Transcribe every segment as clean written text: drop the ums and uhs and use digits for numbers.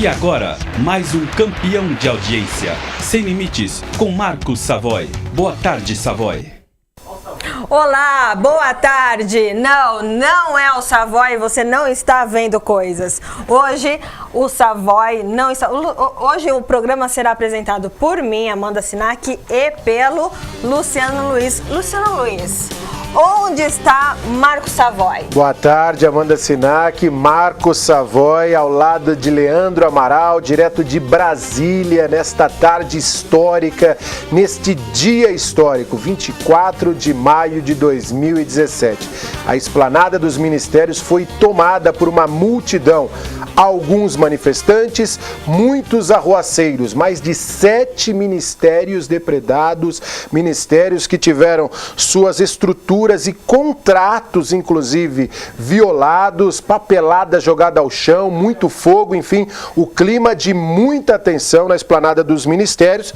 E agora, mais um campeão de audiência. Sem Limites, com Marcos Savoy. Boa tarde, Savoy. Olá, boa tarde. Não é o Savoy, você não está vendo coisas. Hoje o Savoy não está... Hoje o programa será apresentado por mim, Amanda Sinac, e pelo Luciano Luiz. Luciano Luiz, onde está Marcos Savoy? Boa tarde, Amanda Sinac, Marcos Savoy, ao lado de Leandro Amaral, direto de Brasília, nesta tarde histórica, neste dia histórico, 24 de maio de 2017. A esplanada dos ministérios foi tomada por uma multidão. Alguns manifestantes, muitos arruaceiros, mais de 7 ministérios depredados, ministérios que tiveram suas estruturas e contratos, inclusive, violados, papelada jogada ao chão, muito fogo, enfim, o clima de muita tensão na esplanada dos ministérios.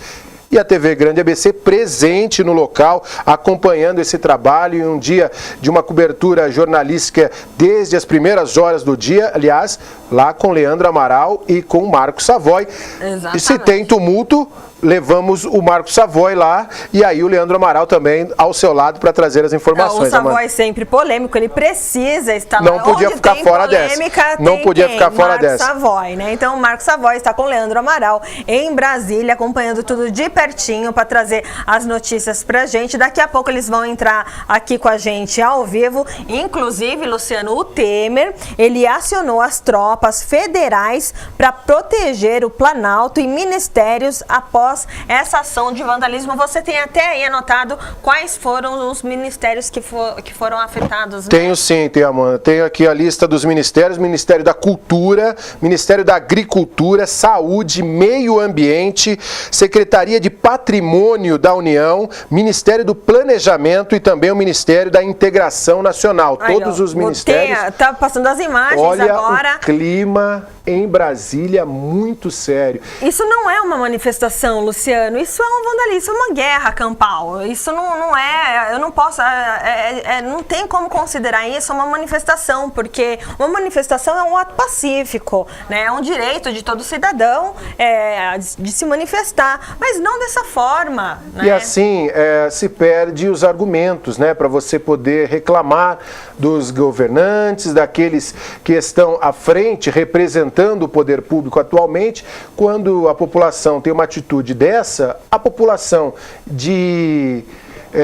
E a TV Grande ABC presente no local, acompanhando esse trabalho em um dia de uma cobertura jornalística desde as primeiras horas do dia, aliás, lá com Leandro Amaral e com Marcos Savoy. Exatamente. E se tem tumulto, levamos o Marcos Savoy lá e aí o Leandro Amaral também ao seu lado para trazer as informações. O Savoy é sempre polêmico, ele precisa estar lá. Não podia ficar fora dessa. Não podia ficar fora dessa. Marcos Savoy, né? Então o Marcos Savoy está com o Leandro Amaral em Brasília, acompanhando tudo de pertinho para trazer as notícias pra gente. Daqui a pouco eles vão entrar aqui com a gente ao vivo. Inclusive, Luciano, o Temer, ele acionou as tropas federais para proteger o Planalto e ministérios após essa ação de vandalismo. Você tem até aí anotado quais foram os ministérios que foram afetados, né? Tenho sim, Amanda. Tenho aqui a lista dos ministérios: Ministério da Cultura, Ministério da Agricultura, Saúde, Meio Ambiente, Secretaria de Patrimônio da União, Ministério do Planejamento e também o Ministério da Integração Nacional. Todos os ministérios. Tá passando as imagens. Olha agora. O clima em Brasília muito sério. Isso não é uma manifestação, Luciano, isso é um vandalismo, isso é uma guerra campal, isso não é, eu não posso, não tem como considerar isso uma manifestação, porque uma manifestação é um ato pacífico, né? É um direito de todo cidadão de se manifestar, mas não dessa forma, né? E assim se perde os argumentos, né, para você poder reclamar dos governantes, daqueles que estão à frente representando o poder público atualmente. Quando a população tem uma atitude dessa, a população de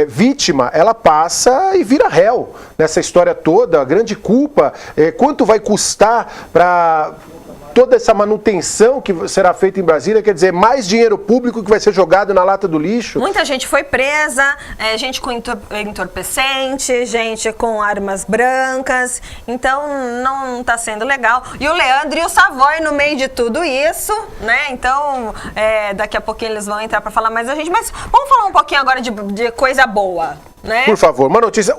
vítima, ela passa e vira réu nessa história toda. A grande culpa, quanto vai custar para toda essa manutenção que será feita em Brasília, quer dizer, mais dinheiro público que vai ser jogado na lata do lixo. Muita gente foi presa, gente com entorpecente, gente com armas brancas, então não está sendo legal. E o Leandro e o Savoy no meio de tudo isso, né? Então, daqui a pouquinho eles vão entrar para falar mais a gente, mas vamos falar um pouquinho agora de coisa boa. Né? Por favor, uma notícia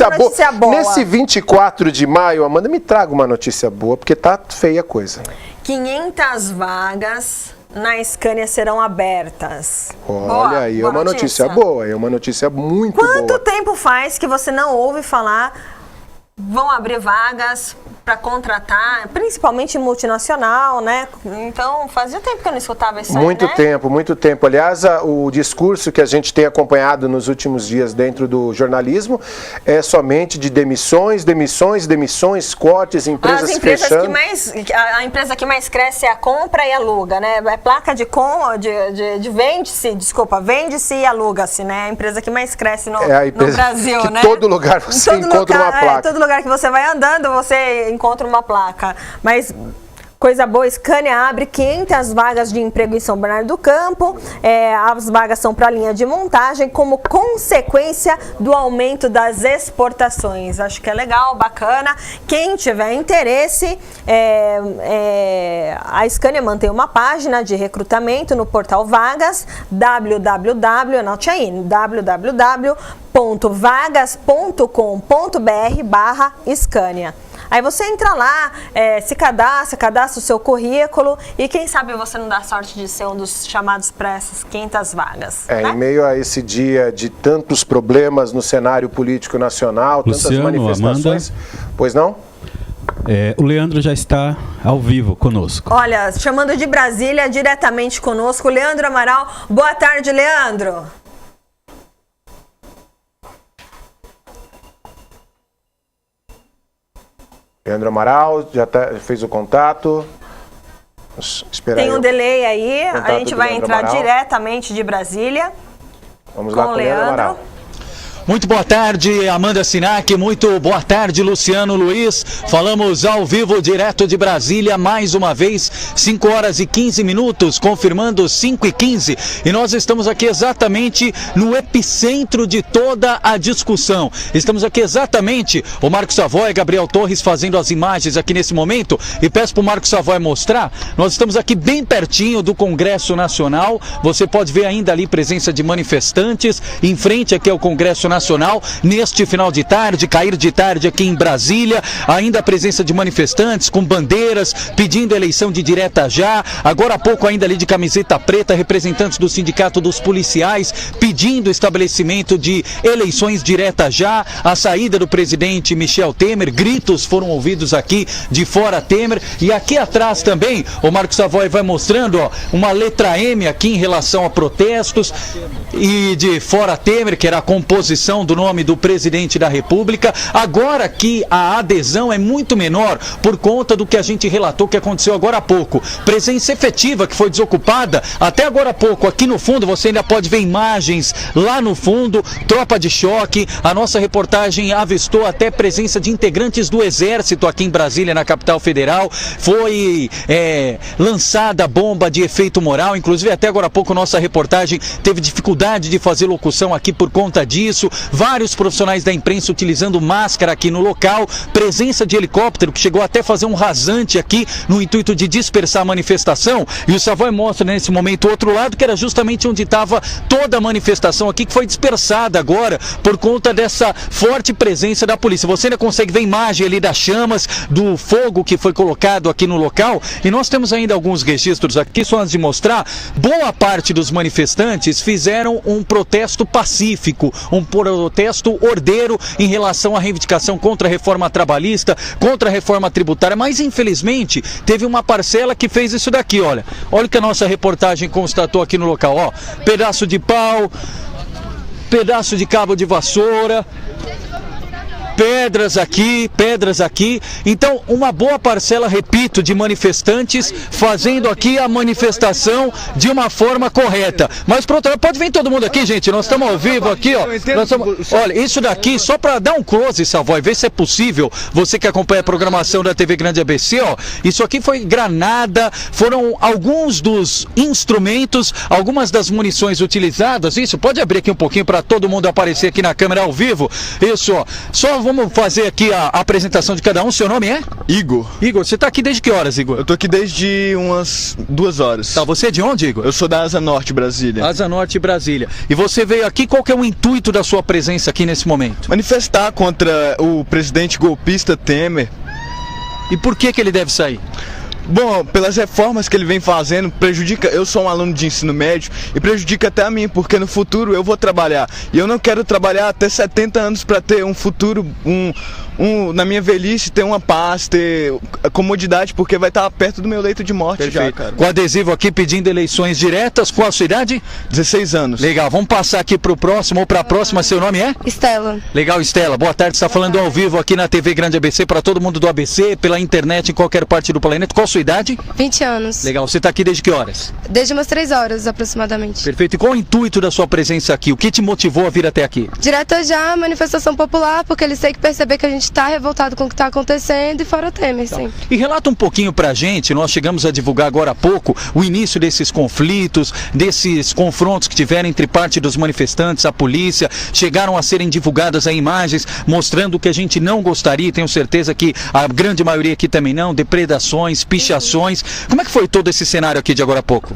boa. Nesse 24 de maio, Amanda, me traga uma notícia boa, porque tá feia a coisa. 500 vagas na Scania serão abertas. Olha, aí é uma notícia boa, é uma notícia muito boa. Quanto tempo faz que você não ouve falar vão abrir vagas para contratar, principalmente multinacional, né? Então, fazia tempo que eu não escutava isso aí, Muito tempo. Aliás, o discurso que a gente tem acompanhado nos últimos dias dentro do jornalismo é somente de demissões, cortes, empresas fechando. A empresa que mais cresce é a compra e aluga, né? É placa de vende-se e aluga-se, né? A empresa que mais cresce no Brasil, que né? Todo lugar você encontra uma placa. Todo lugar que você vai andando, você encontra uma placa. Mas coisa boa, Scania abre 500 vagas de emprego em São Bernardo do Campo. As vagas são para a linha de montagem como consequência do aumento das exportações. Acho que é legal, bacana. Quem tiver interesse, a Scania mantém uma página de recrutamento no portal Vagas, www.vagas.com.br/Scania. Aí você entra lá, se cadastra o seu currículo e quem sabe você não dá sorte de ser um dos chamados para essas 500 vagas. Né? Em meio a esse dia de tantos problemas no cenário político nacional, Luciano, tantas manifestações. Amanda, pois não? O Leandro já está ao vivo conosco. Olha, chamando de Brasília, diretamente conosco, Leandro Amaral. Boa tarde, Leandro. Leandro Amaral, já fez o contato. Vamos esperar. Tem um delay aí, a gente vai Leandro entrar Amaral. diretamente de Brasília. Vamos lá com o Leandro Amaral. Muito boa tarde, Amanda Sinac, muito boa tarde, Luciano Luiz. Falamos ao vivo, direto de Brasília, mais uma vez, 5 horas e 15 minutos, confirmando 5h15. E nós estamos aqui exatamente no epicentro de toda a discussão. Estamos aqui exatamente, o Marcos Savoy e Gabriel Torres fazendo as imagens aqui nesse momento. E peço para o Marcos Savoy mostrar, nós estamos aqui bem pertinho do Congresso Nacional. Você pode ver ainda ali presença de manifestantes, em frente aqui ao Congresso Nacional, neste final de tarde, cair de tarde aqui em Brasília, ainda a presença de manifestantes com bandeiras, pedindo eleição de direta já, agora há pouco ainda ali de camiseta preta, representantes do Sindicato dos Policiais, pedindo o estabelecimento de eleições direta já, a saída do presidente Michel Temer, gritos foram ouvidos aqui de fora Temer, e aqui atrás também, o Marcos Savoy vai mostrando, ó, uma letra M aqui em relação a protestos, e de fora Temer, que era a composição do nome do presidente da República. Agora que a adesão é muito menor por conta do que a gente relatou que aconteceu agora há pouco. Presença efetiva que foi desocupada até agora há pouco. Aqui no fundo você ainda pode ver imagens lá no fundo, tropa de choque. A nossa reportagem avistou até presença de integrantes do Exército aqui em Brasília, na capital federal. Foi lançada bomba de efeito moral. Inclusive até agora há pouco nossa reportagem teve dificuldade de fazer locução aqui por conta disso. Vários profissionais da imprensa utilizando máscara aqui no local, presença de helicóptero que chegou até a fazer um rasante aqui no intuito de dispersar a manifestação. E o Savoy mostra nesse momento o outro lado, que era justamente onde estava toda a manifestação aqui, que foi dispersada agora por conta dessa forte presença da polícia. Você ainda consegue ver imagem ali das chamas, do fogo que foi colocado aqui no local. E nós temos ainda alguns registros aqui, só antes de mostrar. Boa parte dos manifestantes fizeram um protesto pacífico, um protesto ordeiro em relação à reivindicação contra a reforma trabalhista, contra a reforma tributária, mas infelizmente teve uma parcela que fez isso daqui, olha. Olha o que a nossa reportagem constatou aqui no local, ó. Pedaço de pau, pedaço de cabo de vassoura, pedras aqui. Então, uma boa parcela, repito, de manifestantes fazendo aqui a manifestação de uma forma correta. Mas pronto, pode vir todo mundo aqui, gente. Nós estamos ao vivo aqui, ó. Olha, isso daqui, só para dar um close, Savoy, ver se é possível. Você que acompanha a programação da TV Grande ABC, ó. Isso aqui foi granada, foram alguns dos instrumentos, algumas das munições utilizadas. Isso, pode abrir aqui um pouquinho para todo mundo aparecer aqui na câmera ao vivo. Isso, ó. Só vamos fazer aqui a apresentação de cada um. Seu nome é? Igor. Igor, você tá aqui desde que horas, Igor? Eu tô aqui desde umas 2 horas. Tá, você é de onde, Igor? Eu sou da Asa Norte, Brasília. Asa Norte, Brasília. E você veio aqui, qual que é o intuito da sua presença aqui nesse momento? Manifestar contra o presidente golpista Temer. E por que ele deve sair? Bom, pelas reformas que ele vem fazendo, prejudica. Eu sou um aluno de ensino médio e prejudica até a mim, porque no futuro eu vou trabalhar. E eu não quero trabalhar até 70 anos para ter um futuro, na minha velhice, ter uma paz, ter comodidade, porque vai estar perto do meu leito de morte. Perfeito. Já, cara. Com adesivo aqui pedindo eleições diretas. Qual a sua idade? 16 anos. Legal, vamos passar aqui pro próximo ou pra próxima. Seu nome é? Estela. Legal, Estela. Boa tarde, você está falando ao vivo aqui na TV Grande ABC, para todo mundo do ABC, pela internet, em qualquer parte do planeta. Qual a sua idade? 20 anos. Legal, você está aqui desde que horas? Desde umas 3 horas, aproximadamente. Perfeito. E qual o intuito da sua presença aqui? O que te motivou a vir até aqui? Direto já, manifestação popular, porque eles têm que perceber que a gente está revoltado com o que está acontecendo e fora Temer, sempre. E relata um pouquinho pra gente, nós chegamos a divulgar agora há pouco o início desses conflitos, desses confrontos que tiveram entre parte dos manifestantes, a polícia, chegaram a serem divulgadas aí imagens mostrando o que a gente não gostaria, tenho certeza que a grande maioria aqui também não, depredações, pichações. Como é que foi todo esse cenário aqui de agora há pouco?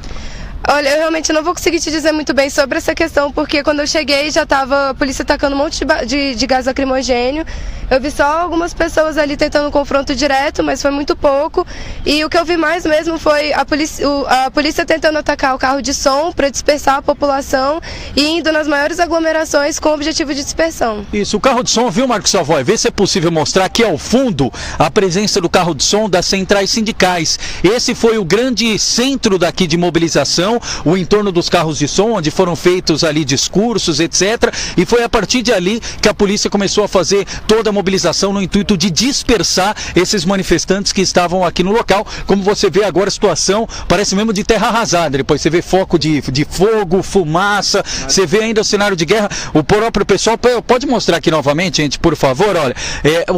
Olha, eu realmente não vou conseguir te dizer muito bem sobre essa questão, porque quando eu cheguei já estava a polícia atacando um monte de gás lacrimogênio. Eu vi só algumas pessoas ali tentando um confronto direto, mas foi muito pouco. E o que eu vi mais mesmo foi a polícia tentando atacar o carro de som para dispersar a população e indo nas maiores aglomerações com o objetivo de dispersão. Isso, o carro de som, viu, Marcos Savoy? Vê se é possível mostrar aqui ao fundo a presença do carro de som das centrais sindicais. Esse foi o grande centro daqui de mobilização, o entorno dos carros de som, onde foram feitos ali discursos, etc. E foi a partir de ali que a polícia começou a fazer toda a mobilização no intuito de dispersar esses manifestantes que estavam aqui no local. Como você vê agora, a situação parece mesmo de terra arrasada. Depois você vê foco de fogo, fumaça, você vê ainda o cenário de guerra. O próprio pessoal, pode mostrar aqui novamente, gente, por favor, olha,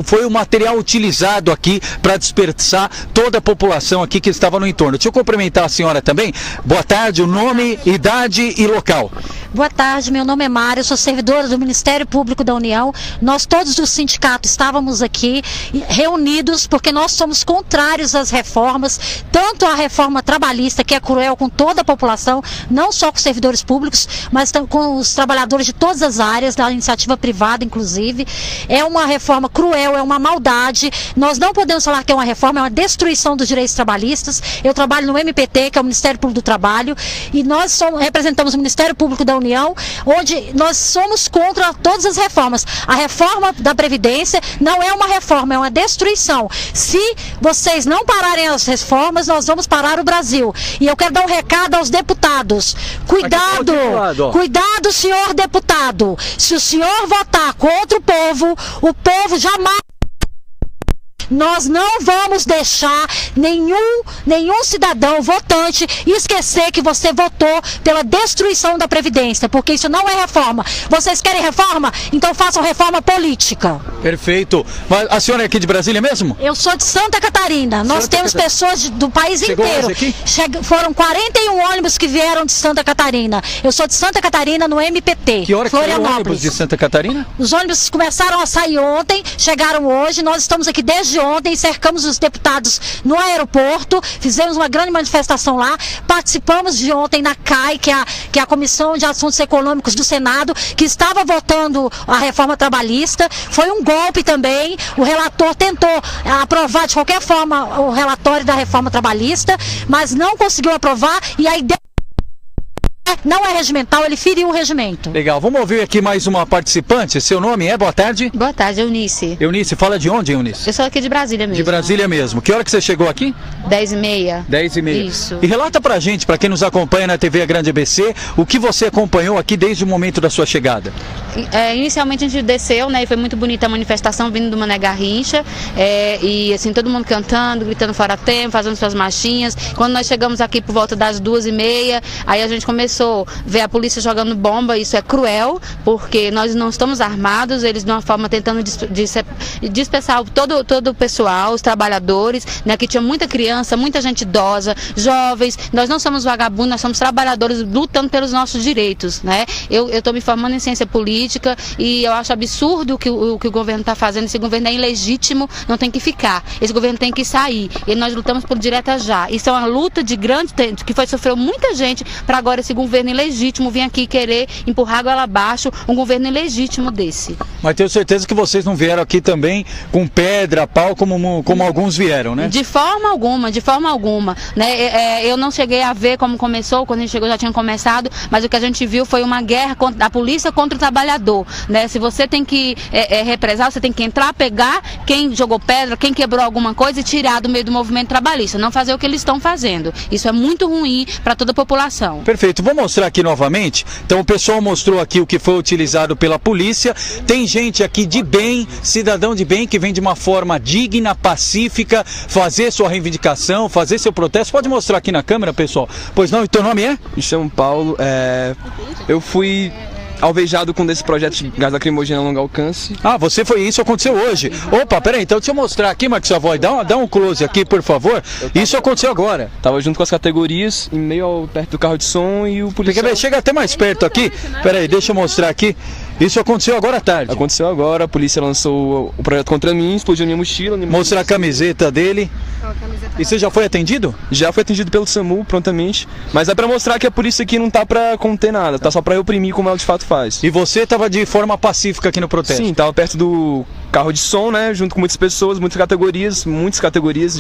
foi o material utilizado aqui para dispersar toda a população aqui que estava no entorno. Deixa eu cumprimentar a senhora também. Boa tarde, o nome, idade e local. Boa tarde, meu nome é Mária, eu sou servidora do Ministério Público da União. Nós todos do sindicato estávamos aqui reunidos porque nós somos contrários às reformas, tanto a reforma trabalhista, que é cruel com toda a população, não só com os servidores públicos, mas com os trabalhadores de todas as áreas, da iniciativa privada, inclusive. É uma reforma cruel, é uma maldade. Nós não podemos falar que é uma reforma, é uma destruição dos direitos trabalhistas. Eu trabalho no MPT, que é o Ministério Público do Trabalho, e nós representamos o Ministério Público da União, onde nós somos contra todas as reformas. A reforma da Previdência não é uma reforma, é uma destruição. Se vocês não pararem as reformas, nós vamos parar o Brasil. E eu quero dar um recado aos deputados. Cuidado, cuidado, senhor deputado. Se o senhor votar contra o povo jamais... Nós não vamos deixar nenhum cidadão votante esquecer que você votou pela destruição da Previdência, porque isso não é reforma. Vocês querem reforma? Então façam reforma política. Perfeito. Mas a senhora é aqui de Brasília mesmo? Eu sou de Santa Catarina. Nós temos pessoas do país inteiro. Foram 41 ônibus que vieram de Santa Catarina. Eu sou de Santa Catarina no MPT. Que hora que saiu o ônibus de Santa Catarina? Os ônibus começaram a sair ontem, chegaram hoje. Nós estamos aqui desde ontem, cercamos os deputados no aeroporto, fizemos uma grande manifestação lá, participamos de ontem na CAI, que é a Comissão de Assuntos Econômicos do Senado, que estava votando a reforma trabalhista. Foi um golpe também, o relator tentou aprovar de qualquer forma o relatório da reforma trabalhista, mas não conseguiu aprovar, e aí não é regimental, ele feriu o regimento. Legal, vamos ouvir aqui mais uma participante. Seu nome é? Boa tarde. Boa tarde, Eunice. Eunice, fala de onde, Eunice? Eu sou aqui de Brasília mesmo. De Brasília mesmo. Que hora que você chegou aqui? 10h30. 10h30. Isso. E relata pra gente, pra quem nos acompanha na TV Grande ABC, o que você acompanhou aqui desde o momento da sua chegada. Inicialmente a gente desceu, né, e foi muito bonita a manifestação vindo do Mané Garrincha, e assim, todo mundo cantando, gritando fora tempo, fazendo suas marchinhas. Quando nós chegamos aqui por volta das 2h30, aí a gente começou a ver a polícia jogando bomba. Isso é cruel, porque nós não estamos armados, eles de uma forma tentando dispersar todo o pessoal, os trabalhadores, né, que tinha muita criança, muita gente idosa, jovens. Nós não somos vagabundos, nós somos trabalhadores lutando pelos nossos direitos, né? Eu estou me formando em ciência política e eu acho absurdo o que o governo está fazendo. Esse governo é ilegítimo, não tem que ficar. Esse governo tem que sair. E nós lutamos por direta já. Isso é uma luta de grande tempo, que sofreu muita gente para agora esse governo ilegítimo vir aqui querer empurrar goela abaixo um governo ilegítimo desse. Mas tenho certeza que vocês não vieram aqui também com pedra, pau, como alguns vieram, né? De forma alguma, né? Eu não cheguei a ver como começou, quando a gente chegou já tinha começado, mas o que a gente viu foi uma guerra da polícia contra o trabalhador, né? Se você tem que represar, você tem que entrar, pegar quem jogou pedra, quem quebrou alguma coisa e tirar do meio do movimento trabalhista, não fazer o que eles estão fazendo. Isso é muito ruim para toda a população. Perfeito, vou mostrar aqui novamente. Então o pessoal mostrou aqui o que foi utilizado pela polícia. Tem gente aqui de bem, cidadão de bem, que vem de uma forma digna, pacífica, fazer sua reivindicação, fazer seu protesto. Pode mostrar aqui na câmera, pessoal? Pois não, e teu nome é? Me chamo Paulo, eu fui alvejado com desse projeto de gás lacrimogêneo a longo alcance. Ah, isso aconteceu hoje. Opa, peraí, então deixa eu mostrar aqui, Marcos Savoy, dá um close aqui, por favor. Isso aconteceu agora. Tava junto com as categorias, em meio perto do carro de som, e o policial... Chega até mais perto aqui. Peraí, deixa eu mostrar aqui. Isso aconteceu agora à tarde? Aconteceu agora, a polícia lançou o projeto contra mim, explodiu minha mochila. Mostra a camiseta dele. E você já foi atendido? Já foi atendido pelo SAMU prontamente, mas é pra mostrar que a polícia aqui não tá pra conter nada, tá só pra reprimir como ela de fato faz. E você tava de forma pacífica aqui no protesto? Sim, tava perto do carro de som, né, junto com muitas pessoas, muitas categorias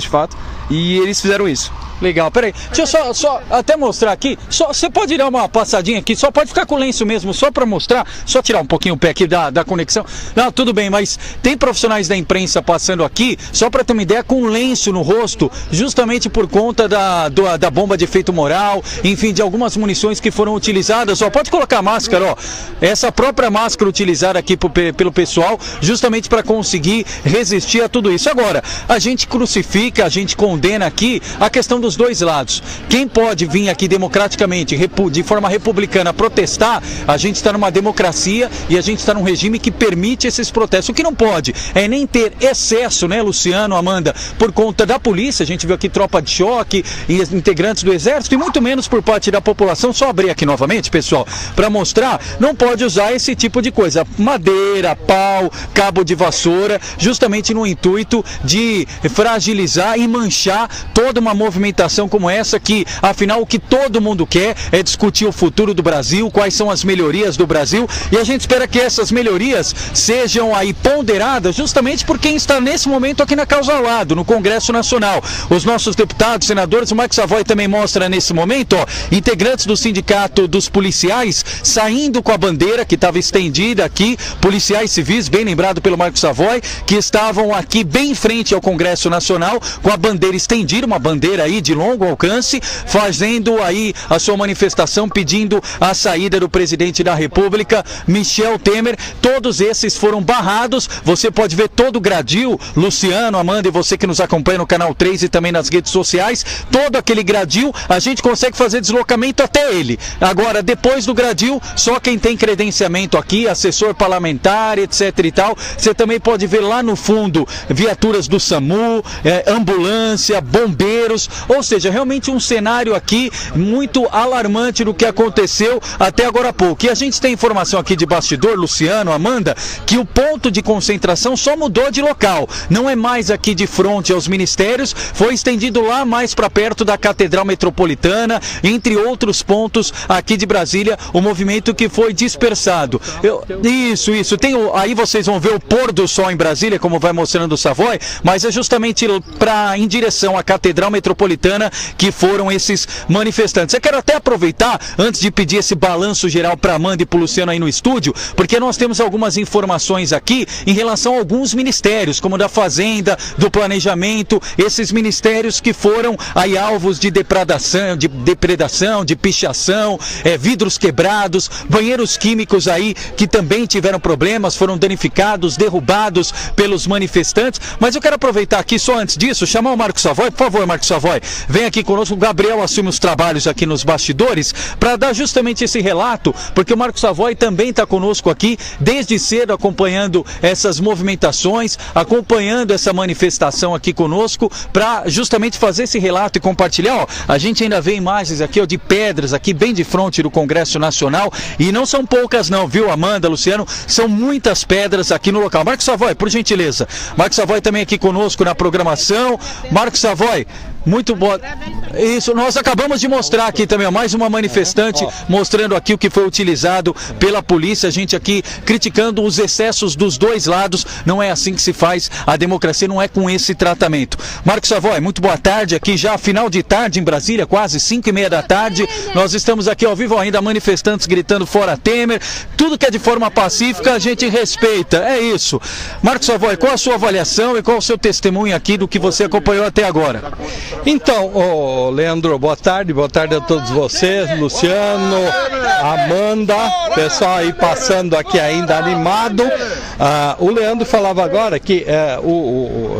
de fato, e eles fizeram isso. Legal, peraí, deixa eu só até mostrar aqui, você pode dar uma passadinha aqui, só pode ficar com o lenço mesmo, só pra mostrar, só tirar um pouquinho o pé aqui da conexão. Não, tudo bem, mas tem profissionais da imprensa passando aqui, só pra ter uma ideia, com um lenço no rosto, justamente por conta da bomba de efeito moral, enfim, de algumas munições que foram utilizadas. Ó, pode colocar a máscara, ó, essa própria máscara utilizada aqui pelo pessoal, justamente para conseguir resistir a tudo isso. Agora, a gente crucifica, a gente condena aqui a questão dos dois lados. Quem pode vir aqui democraticamente, de forma republicana, protestar, a gente está numa democracia e a gente está num regime que permite esses protestos. O que não pode é nem ter excesso, né, Luciano, Amanda, por conta da polícia. A gente viu aqui tropa de choque e integrantes do exército, e muito menos por parte da população. Só abrir aqui novamente, pessoal, para mostrar, não pode usar esse tipo de coisa, madeira, pau, cabo de vassoura, justamente no intuito de fragilizar e manchar toda uma movimentação como essa, que afinal o que todo mundo quer é discutir o futuro do Brasil, quais são as melhorias do Brasil, e a gente espera que essas melhorias sejam aí ponderadas justamente por quem está nesse momento aqui na causa ao lado, no Congresso Nacional. Os nossos deputados, senadores, o Marcos Savoy também mostra nesse momento, ó, integrantes do Sindicato dos Policiais saindo com a bandeira que estava estendida aqui, policiais civis, bem lembrado pelo Marcos Savoy, que estavam aqui bem em frente ao Congresso Nacional com a bandeira estendida, uma bandeira aí de longo alcance, fazendo aí a sua manifestação pedindo a saída do presidente da República, Michel Temer. Todos esses foram barrados. Você pode ver todo o gradil, Luciano, Amanda e você que nos acompanha no canal 3 e também nas redes sociais, todo aquele gradil, a gente consegue fazer deslocamento até ele. Agora, depois do gradil, só quem tem credenciamento aqui, assessor parlamentar, etc e tal, você também pode ver lá no fundo viaturas do SAMU, ambulância, bombeiros, ou seja, realmente um cenário aqui muito alarmante do que aconteceu até agora há pouco. E a gente tem informação aqui de bastidor, Luciano, Amanda, que o ponto de concentração só mudou de local, não é mais aqui de frente aos ministérios, foi estendido lá mais para perto da Catedral Metropolitana, entre outros pontos aqui de Brasília, o movimento que foi dispersado. Isso, aí vocês vão ver o pôr do sol em Brasília, como vai mostrando o Savoy, mas é justamente em direção à Catedral Metropolitana que foram esses manifestantes. Eu quero até aproveitar, antes de pedir esse balanço geral para Amanda e para o Luciano aí no estúdio, porque nós temos algumas informações aqui em relação a alguns ministérios, como da Fazenda, do Planejamento, esses ministérios que foram aí alvos de depredação, de pichação, vidros quebrados, banheiros químicos aí que também tiveram problemas, foram danificados, derrubados pelos manifestantes. Mas eu quero aproveitar aqui, só antes disso, chamar o Marcos Savoy. Por favor, Marcos Savoy, vem aqui conosco. O Gabriel assume os trabalhos aqui nos bastidores para dar justamente esse relato, porque o Marcos Savoy também está conosco aqui desde cedo, acompanhando essas movimentações, acompanhando essa manifestação aqui conosco, para justamente fazer esse relato e compartilhar. Ó, a gente ainda vê imagens aqui, ó, de pedras aqui bem de frente do Congresso Nacional, e não são poucas não, viu, Amanda, Luciano? São muitas pedras aqui no local. Marcos Savoy, por gentileza. Marcos Savoy também aqui conosco na programação. Marcos Savoy, muito bom. Isso, nós acabamos de mostrar aqui também, ó, mais uma manifestante mostrando aqui o que foi utilizado pela polícia. A gente aqui criticando os excessos dos dois lados. Não é assim que se faz a democracia, não é com esse tratamento. Marcos Savoy, muito boa tarde. Aqui já final de tarde em Brasília, quase 5:30 da tarde. Nós estamos aqui ao vivo ainda, manifestantes gritando fora Temer. Tudo que é de forma pacífica a gente respeita, é isso. Marcos Savoy, qual a sua avaliação e qual o seu testemunho aqui do que você acompanhou até agora? Então, Leandro, boa tarde a todos vocês, Luciano, Amanda, pessoal aí passando aqui ainda animado. O Leandro falava agora que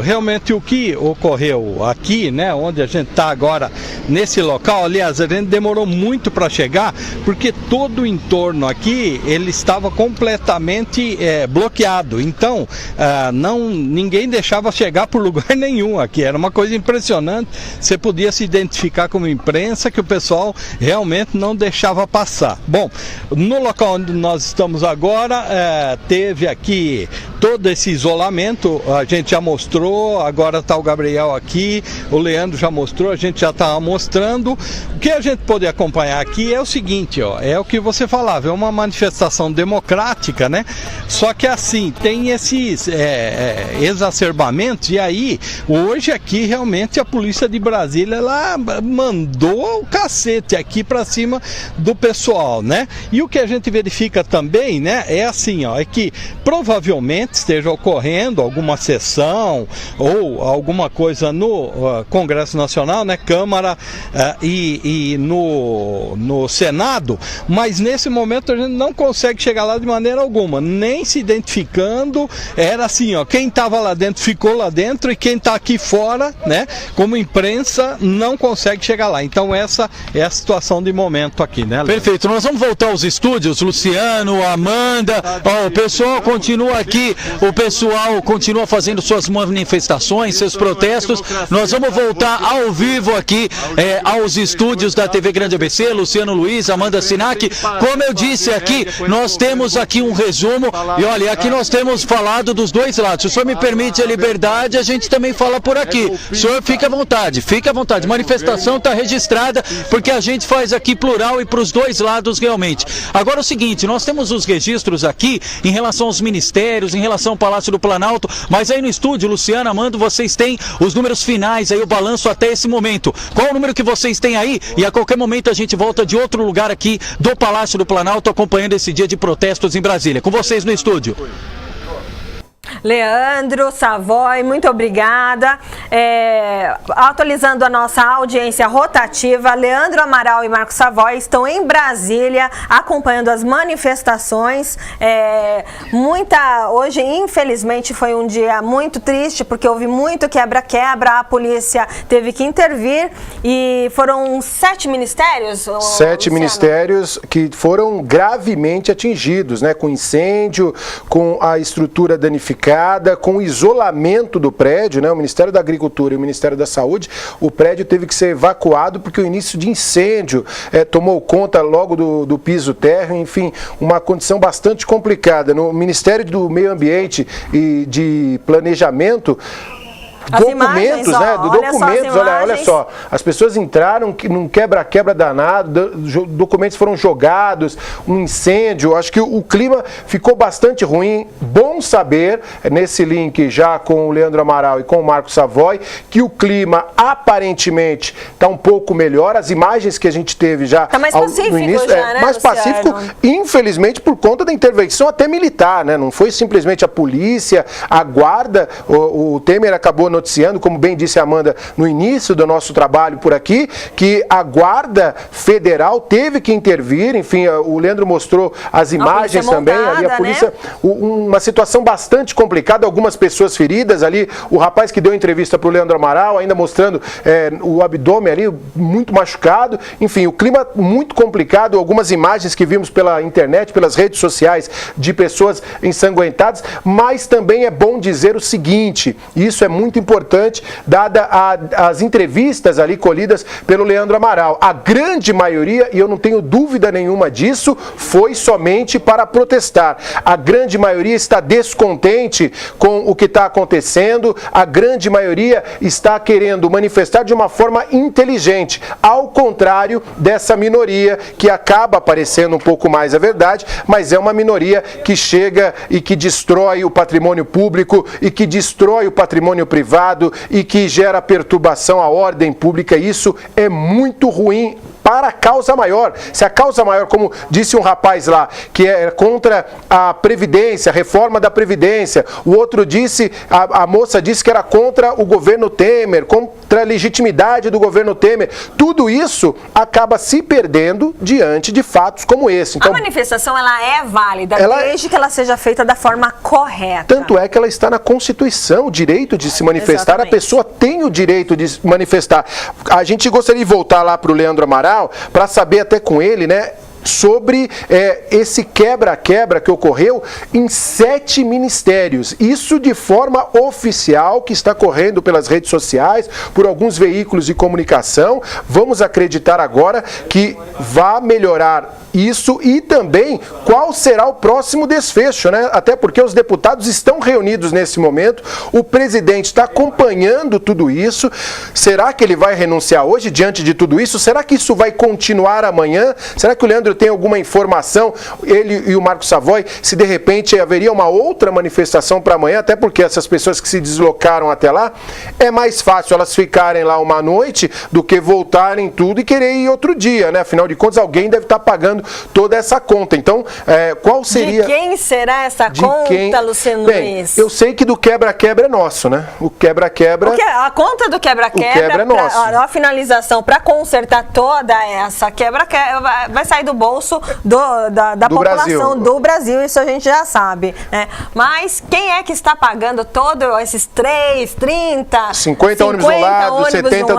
realmente o que ocorreu aqui, né, onde a gente está agora nesse local, aliás, a gente demorou muito para chegar, porque todo o entorno aqui ele estava completamente bloqueado, então ninguém deixava chegar por lugar nenhum aqui, era uma coisa impressionante. você podia se identificar como imprensa, que o pessoal realmente não deixava passar. Bom, no local onde nós estamos agora, teve aqui todo esse isolamento, a gente já mostrou, agora está o Gabriel aqui, o Leandro já mostrou, a gente já está mostrando. O que a gente pode acompanhar aqui é o seguinte, ó, é o que você falava, é uma manifestação democrática, né? Só que assim, tem esses exacerbamentos, e aí, hoje aqui realmente a polícia de Brasília, ela mandou o cacete aqui para cima do pessoal, né? E o que a gente verifica também, né, é assim, ó, é que provavelmente esteja ocorrendo alguma sessão ou alguma coisa no Congresso Nacional, né, Câmara e no Senado, mas nesse momento a gente não consegue chegar lá de maneira alguma, nem se identificando. Era assim, ó, quem estava lá dentro ficou lá dentro e quem está aqui fora, né, como imprensa, não consegue chegar lá. Então essa é a situação de momento aqui, né, Leandro? Perfeito, nós vamos voltar aos estúdios, Luciano, Amanda, o pessoal continua aqui, o pessoal continua fazendo suas manifestações, seus protestos. Nós vamos voltar ao vivo aqui aos estúdios da TV Grande ABC, Luciano Luiz, Amanda Sinac. Como eu disse aqui, nós temos aqui um resumo, e olha, aqui nós temos falado dos dois lados. Se o senhor me permite a liberdade, a gente também fala por aqui. O senhor fica à vontade, fica à vontade. Manifestação está registrada, porque a gente faz aqui plural e para os dois lados realmente. Agora é o seguinte, nós temos os registros aqui em relação aos ministérios, em relação ao Palácio do Planalto, mas aí no estúdio, Luciana, Amanda, vocês têm os números finais aí, o balanço até esse momento. Qual o número que vocês têm aí? E a qualquer momento a gente volta de outro lugar aqui do Palácio do Planalto, acompanhando esse dia de protestos em Brasília. Com vocês no estúdio. Leandro, Savoy, muito obrigada. Atualizando a nossa audiência rotativa, Leandro Amaral e Marcos Savoy estão em Brasília acompanhando as manifestações. Hoje, infelizmente, foi um dia muito triste, porque houve muito quebra-quebra, a polícia teve que intervir e foram 7 ministérios? 7 ministérios que foram gravemente atingidos, né? Com incêndio, com a estrutura danificada, com o isolamento do prédio, né? O Ministério da Agricultura e o Ministério da Saúde, o prédio teve que ser evacuado porque o início de incêndio tomou conta logo do piso térreo, enfim, uma condição bastante complicada. No Ministério do Meio Ambiente e de Planejamento, documentos, olha só, as pessoas entraram num quebra-quebra danado, documentos foram jogados, um incêndio, acho que o clima ficou bastante ruim. Bom saber, nesse link já com o Leandro Amaral e com o Marcos Savoy, que o clima aparentemente está um pouco melhor, as imagens que a gente teve já no início, né, mais pacífico, infelizmente por conta da intervenção até militar, né? Não foi simplesmente a polícia, a guarda, o Temer acabou noticiando, como bem disse a Amanda no início do nosso trabalho por aqui, que a Guarda Federal teve que intervir, enfim, o Leandro mostrou as imagens também, ali a polícia, né? Uma situação bastante complicada, algumas pessoas feridas ali, o rapaz que deu entrevista para o Leandro Amaral, ainda mostrando o abdômen ali, muito machucado, enfim, o clima muito complicado, algumas imagens que vimos pela internet, pelas redes sociais, de pessoas ensanguentadas, mas também é bom dizer o seguinte, e isso é muito importante, dada as entrevistas ali colhidas pelo Leandro Amaral. A grande maioria, e eu não tenho dúvida nenhuma disso, foi somente para protestar. A grande maioria está descontente com o que está acontecendo, a grande maioria está querendo manifestar de uma forma inteligente, ao contrário dessa minoria que acaba parecendo um pouco mais a verdade, mas é uma minoria que chega e que destrói o patrimônio público e que destrói o patrimônio privado e que gera perturbação à ordem pública. Isso é muito ruim para a causa maior. Se a causa maior, como disse um rapaz lá, que é contra a Previdência, a reforma da Previdência, o outro disse, a moça disse que era contra o governo Temer, contra a legitimidade do governo Temer, tudo isso acaba se perdendo diante de fatos como esse. Então, a manifestação, ela é válida, desde que ela seja feita da forma correta. Tanto é que ela está na Constituição, o direito de se manifestar. Exatamente. A pessoa tem o direito de se manifestar. A gente gostaria de voltar lá para o Leandro Amaral, para saber até com ele, né? sobre esse quebra-quebra que ocorreu em 7 ministérios. Isso de forma oficial, que está correndo pelas redes sociais, por alguns veículos de comunicação. Vamos acreditar agora que vai melhorar isso e também qual será o próximo desfecho, né? Até porque os deputados estão reunidos nesse momento, o presidente está acompanhando tudo isso. Será que ele vai renunciar hoje diante de tudo isso? Será que isso vai continuar amanhã? Será que o Leandro tem alguma informação, ele e o Marcos Savoy, se de repente haveria uma outra manifestação para amanhã? Até porque essas pessoas que se deslocaram até lá, é mais fácil elas ficarem lá uma noite do que voltarem tudo e querer ir outro dia, né? Afinal de contas, alguém deve estar pagando toda essa conta. Então, qual seria... De quem será essa conta, Luciano Luiz? Eu sei que do quebra-quebra é nosso, né? O quebra-quebra... A conta do quebra-quebra, é nosso. A finalização para consertar toda essa quebra-quebra vai sair do bolso da população do Brasil, isso a gente já sabe, né? Mas quem é que está pagando todos esses 3, 30... 50 ônibus de um lado, 70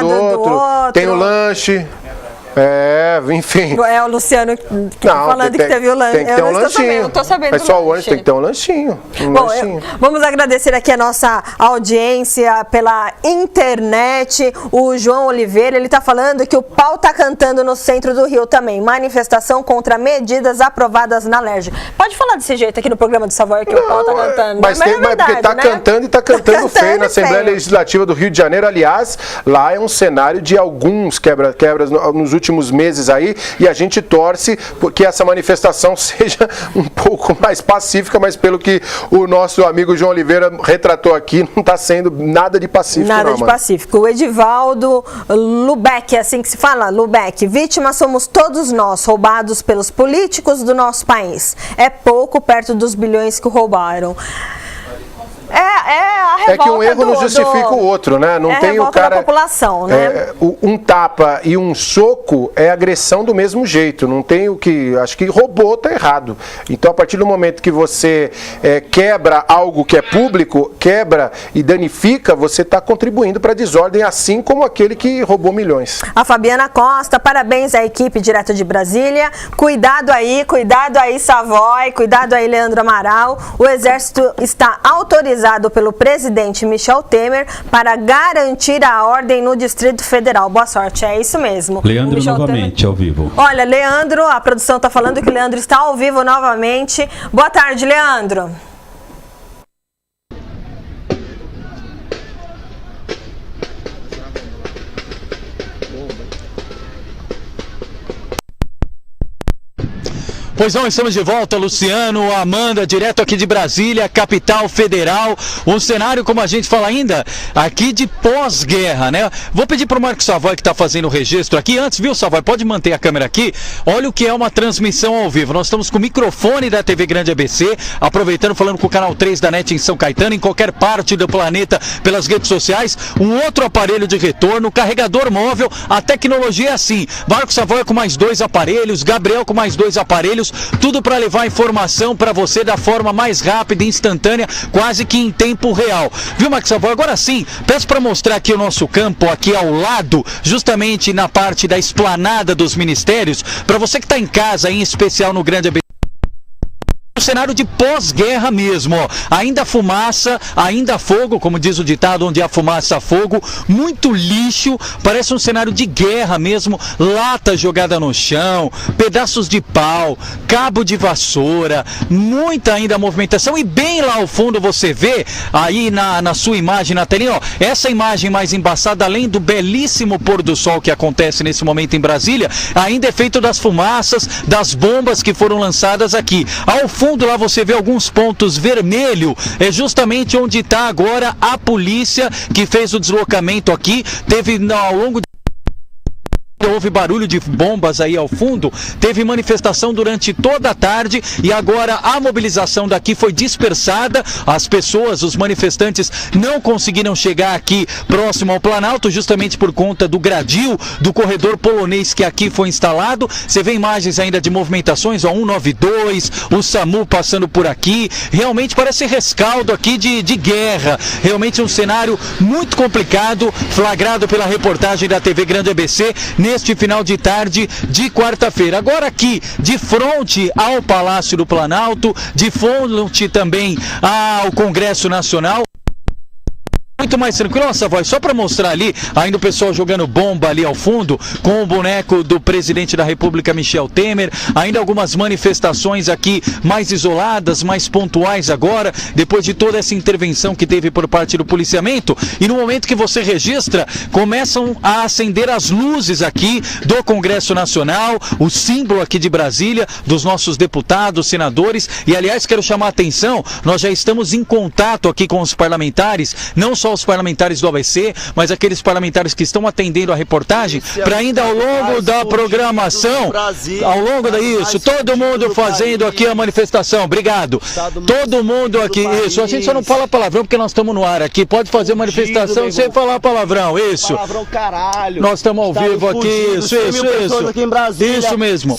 do outro, tem o lanche... enfim. É o Luciano falando que teve o lanche. Tem que ter um lanchinho. Eu não tô sabendo. Mas só o ônibus tem que ter um lanchinho. Vamos agradecer aqui a nossa audiência pela internet. O João Oliveira, ele tá falando que o pau tá cantando no centro do Rio também. Manifestação contra medidas aprovadas na LERJ. Pode falar desse jeito aqui no programa do Savoy que o pau tá cantando. Mas é verdade, porque tá, né? Cantando e tá cantando feio na Assembleia Legislativa do Rio de Janeiro. Aliás, lá é um cenário de alguns quebras nos últimos meses aí, e a gente torce que essa manifestação seja um pouco mais pacífica, mas pelo que o nosso amigo João Oliveira retratou aqui, não está sendo nada de pacífico. Nada de pacífico. O Edivaldo Lubeck, é assim que se fala? Lubeck, vítimas somos todos nós, roubados pelos políticos do nosso país. É pouco perto dos bilhões que roubaram. A revolta que um erro não justifica o outro, né? Não tem o cara. Da população, né? Um tapa e um soco é agressão do mesmo jeito. Não tem o que. Acho que roubou, tá errado. Então, a partir do momento que você quebra algo que é público, quebra e danifica, você está contribuindo para a desordem, assim como aquele que roubou milhões. A Fabiana Costa, parabéns à equipe direto de Brasília. Cuidado aí, Savoy, cuidado aí, Leandro Amaral. O Exército está autorizado pelo presidente Michel Temer para garantir a ordem no Distrito Federal. Boa sorte, é isso mesmo. Leandro novamente ao vivo. Olha, Leandro, a produção está falando que o Leandro está ao vivo novamente. Boa tarde, Leandro. Pois não, estamos de volta, Luciano, Amanda, direto aqui de Brasília, capital federal. Um cenário, como a gente fala ainda, aqui de pós-guerra, né? Vou pedir para o Marcos Savoy, que está fazendo o registro aqui. Antes, viu, Savoy? Pode manter a câmera aqui. Olha o que é uma transmissão ao vivo. Nós estamos com o microfone da TV Grande ABC, aproveitando, falando com o canal 3 da NET em São Caetano, em qualquer parte do planeta, pelas redes sociais. Um outro aparelho de retorno, carregador móvel. A tecnologia é assim. Marcos Savoy com mais 2 aparelhos, Gabriel com mais 2 aparelhos. Tudo para levar informação para você da forma mais rápida e instantânea, quase que em tempo real. Viu, Marcos Savoy? Agora sim, peço para mostrar aqui o nosso campo, aqui ao lado, justamente na parte da esplanada dos ministérios, para você que está em casa, em especial no Grande ABC. Um cenário de pós-guerra mesmo, ó. Ainda fumaça, ainda fogo, como diz o ditado, onde há fumaça há fogo, muito lixo, parece um cenário de guerra mesmo, lata jogada no chão, pedaços de pau, cabo de vassoura, muita ainda movimentação, e bem lá ao fundo você vê, aí na sua imagem, na telinha, ó, essa imagem mais embaçada, além do belíssimo pôr do sol que acontece nesse momento em Brasília, ainda é feito das fumaças, das bombas que foram lançadas aqui. Ao fundo lá você vê alguns pontos vermelhos, é justamente onde está agora a polícia que fez o deslocamento aqui, teve ao longo de... Houve barulho de bombas aí ao fundo, teve manifestação durante toda a tarde e agora a mobilização daqui foi dispersada, as pessoas, os manifestantes não conseguiram chegar aqui próximo ao Planalto justamente por conta do gradil do corredor polonês que aqui foi instalado. Você vê imagens ainda de movimentações, ó, 192, o SAMU passando por aqui, realmente parece rescaldo aqui de guerra, realmente um cenário muito complicado, flagrado pela reportagem da TV Grande ABC. neste final de tarde de quarta-feira. Agora aqui, de frente ao Palácio do Planalto, de frente também ao Congresso Nacional. Muito mais tranquilo, nossa voz, só para mostrar ali, ainda o pessoal jogando bomba ali ao fundo, com o boneco do presidente da República, Michel Temer, ainda algumas manifestações aqui mais isoladas, mais pontuais agora, depois de toda essa intervenção que teve por parte do policiamento, e no momento que você registra, começam a acender as luzes aqui do Congresso Nacional, o símbolo aqui de Brasília, dos nossos deputados, senadores, e aliás quero chamar a atenção, nós já estamos em contato aqui com os parlamentares, não só os parlamentares do ABC, mas aqueles parlamentares que estão atendendo a reportagem, para ainda ao longo da programação, ao longo disso, todo mundo fazendo aqui a manifestação. Obrigado. Todo mundo aqui, isso. A gente só não fala palavrão porque nós estamos no ar aqui. Pode fazer manifestação sem falar palavrão, isso. Palavrão, caralho. Nós estamos ao vivo aqui, isso. Isso mesmo.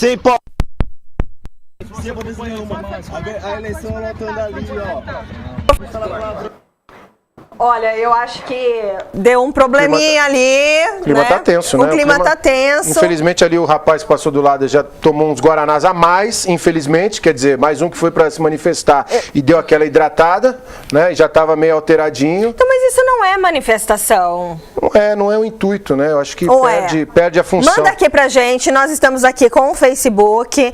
A eleição lotando ali, ó. Olha, eu acho que deu um probleminha ali. O clima tá tenso, né? O clima tá tenso. Infelizmente ali o rapaz que passou do lado já tomou uns guaranás a mais, infelizmente, quer dizer, mais um que foi para se manifestar e deu aquela hidratada, né? E já tava meio alteradinho. Então, mas isso não é manifestação. Não é o intuito, né? Eu acho que perde a função. Manda aqui pra gente, nós estamos aqui com o Facebook,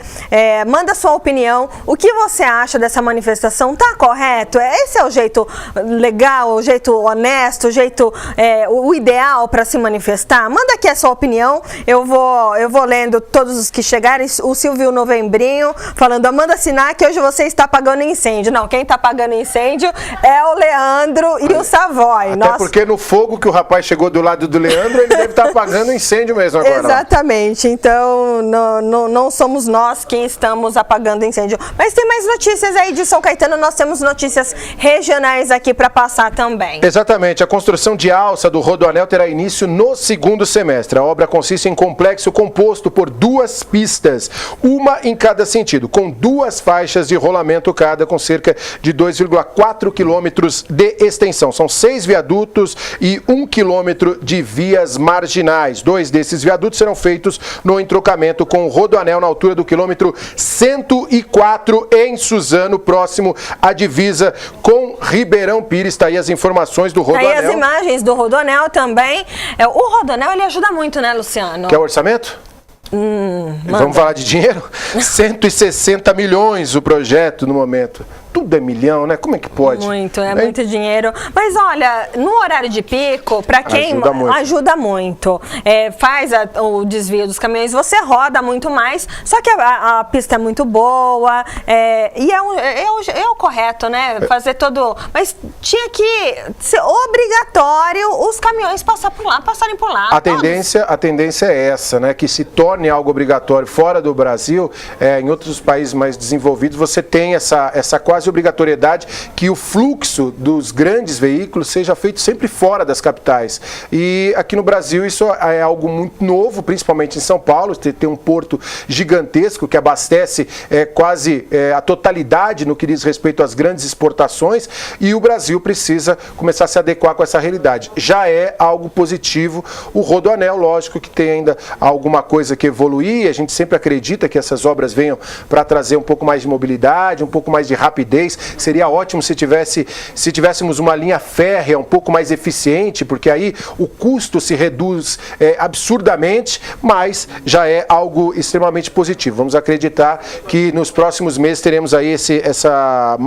manda sua opinião, o que você acha dessa manifestação, tá correto? Esse é o jeito legal, o jeito honesto, o ideal para se manifestar? Manda aqui a sua opinião, eu vou lendo todos os que chegarem. O Silvio Novembrinho falando, Amanda Sinac, hoje você está apagando incêndio. Não, quem está apagando incêndio é o Leandro e o Savoy. Até porque no fogo que o rapaz chegou do lado do Leandro, ele deve estar apagando incêndio mesmo agora. Exatamente, então não somos nós quem estamos apagando incêndio. Mas tem mais notícias aí de São Caetano, nós temos notícias regionais aqui para passar também. Exatamente, a construção de alça do Rodoanel terá início no segundo semestre. A obra consiste em complexo composto por 2 pistas, uma em cada sentido, com 2 faixas de rolamento cada, com cerca de 2,4 quilômetros de extensão. São 6 viadutos e 1 quilômetro de vias marginais. 2 desses viadutos serão feitos no entrocamento com o Rodoanel na altura do quilômetro 104 em Suzano, próximo à divisa com Ribeirão Pires. Está aí as informações do Rodoanel. Aí as imagens do Rodoanel também. O Rodoanel, ele ajuda muito, né, Luciano? Quer o orçamento? Vamos falar de dinheiro? 160 milhões o projeto no momento. Tudo é milhão, né? Como é que pode? Muito, muito dinheiro. Mas olha, no horário de pico, para quem ajuda muito. Faz o desvio dos caminhões, você roda muito mais, só que a pista é muito boa, e é o correto, né? Fazer todo... Mas tinha que ser obrigatório os caminhões passarem por lá. A tendência é essa, né? Que se torne algo obrigatório fora do Brasil, em outros países mais desenvolvidos, você tem essa quase obrigatoriedade que o fluxo dos grandes veículos seja feito sempre fora das capitais. E aqui no Brasil isso é algo muito novo, principalmente em São Paulo. Tem um porto gigantesco que abastece quase a totalidade no que diz respeito às grandes exportações, e o Brasil precisa começar a se adequar com essa realidade. Já é algo positivo. O Rodoanel, lógico que tem ainda alguma coisa que evoluir, a gente sempre acredita que essas obras venham para trazer um pouco mais de mobilidade, um pouco mais de rapidez. Seria ótimo se tivéssemos uma linha férrea um pouco mais eficiente, porque aí o custo se reduz absurdamente, mas já é algo extremamente positivo. Vamos acreditar que nos próximos meses teremos aí essa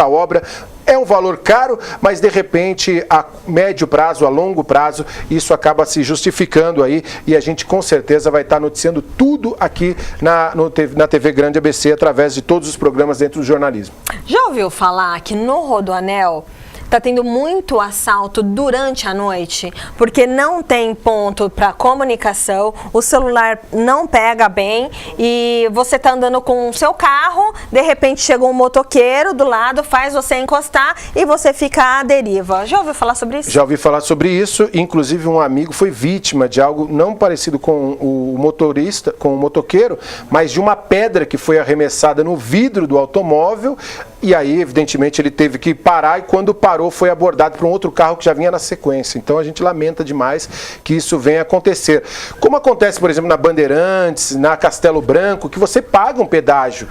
obra. É um valor caro, mas de repente a médio prazo, a longo prazo, isso acaba se justificando aí, e a gente com certeza vai estar noticiando tudo aqui na TV Grande ABC através de todos os programas dentro do jornalismo. Já ouviu falar que no Rodoanel está tendo muito assalto durante a noite, porque não tem ponto para comunicação, o celular não pega bem e você está andando com o seu carro, de repente chega um motoqueiro do lado, faz você encostar e você fica à deriva. Já ouviu falar sobre isso? Já ouvi falar sobre isso, inclusive um amigo foi vítima de algo não parecido com o motorista, com o motoqueiro, mas de uma pedra que foi arremessada no vidro do automóvel. E aí, evidentemente, ele teve que parar e quando parou foi abordado por um outro carro que já vinha na sequência. Então a gente lamenta demais que isso venha acontecer. Como acontece, por exemplo, na Bandeirantes, na Castelo Branco, que você paga um pedágio.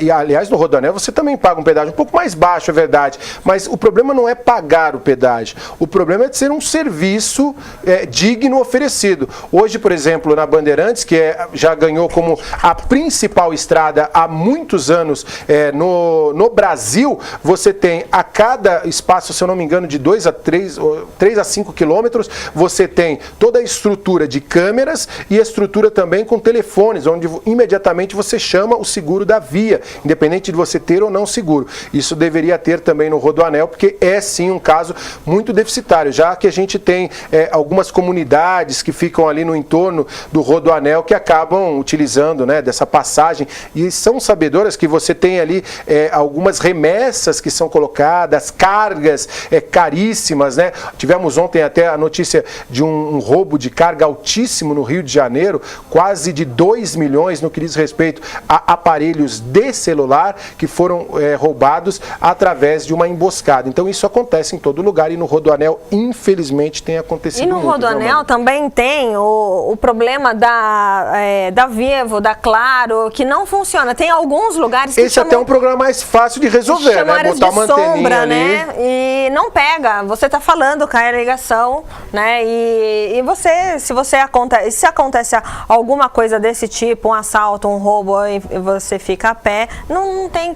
E aliás, no Rodoanel você também paga um pedágio um pouco mais baixo, é verdade. Mas o problema não é pagar o pedágio. O problema é de ser um serviço digno oferecido. Hoje, por exemplo, na Bandeirantes, que já ganhou como a principal estrada há muitos anos no Brasil, você tem a cada espaço, se eu não me engano, de 2 a 3 a 5 quilômetros, você tem toda a estrutura de câmeras e a estrutura também com telefones, onde imediatamente você chama o seguro da via, independente de você ter ou não seguro. Isso deveria ter também no Rodoanel, porque é sim um caso muito deficitário, já que a gente tem algumas comunidades que ficam ali no entorno do Rodoanel que acabam utilizando, né, dessa passagem, e são sabedoras que você tem ali algumas remessas que são colocadas, cargas caríssimas, né? Tivemos ontem até a notícia de um roubo de carga altíssimo no Rio de Janeiro, quase de 2 milhões no que diz respeito a aparelhos de celular que foram roubados através de uma emboscada. Então isso acontece em todo lugar e no Rodoanel, infelizmente, tem acontecido muito. E no Rodoanel também tem o problema da Vivo, da Claro, que não funciona. Tem alguns lugares que esse até é um programa mais fácil de resolver, né? Botar uma anteninha sombra, ali. né? E não pega. Você tá falando, cai a ligação, né? E se acontece alguma coisa desse tipo, um assalto, um roubo, e você fica a pé, não tem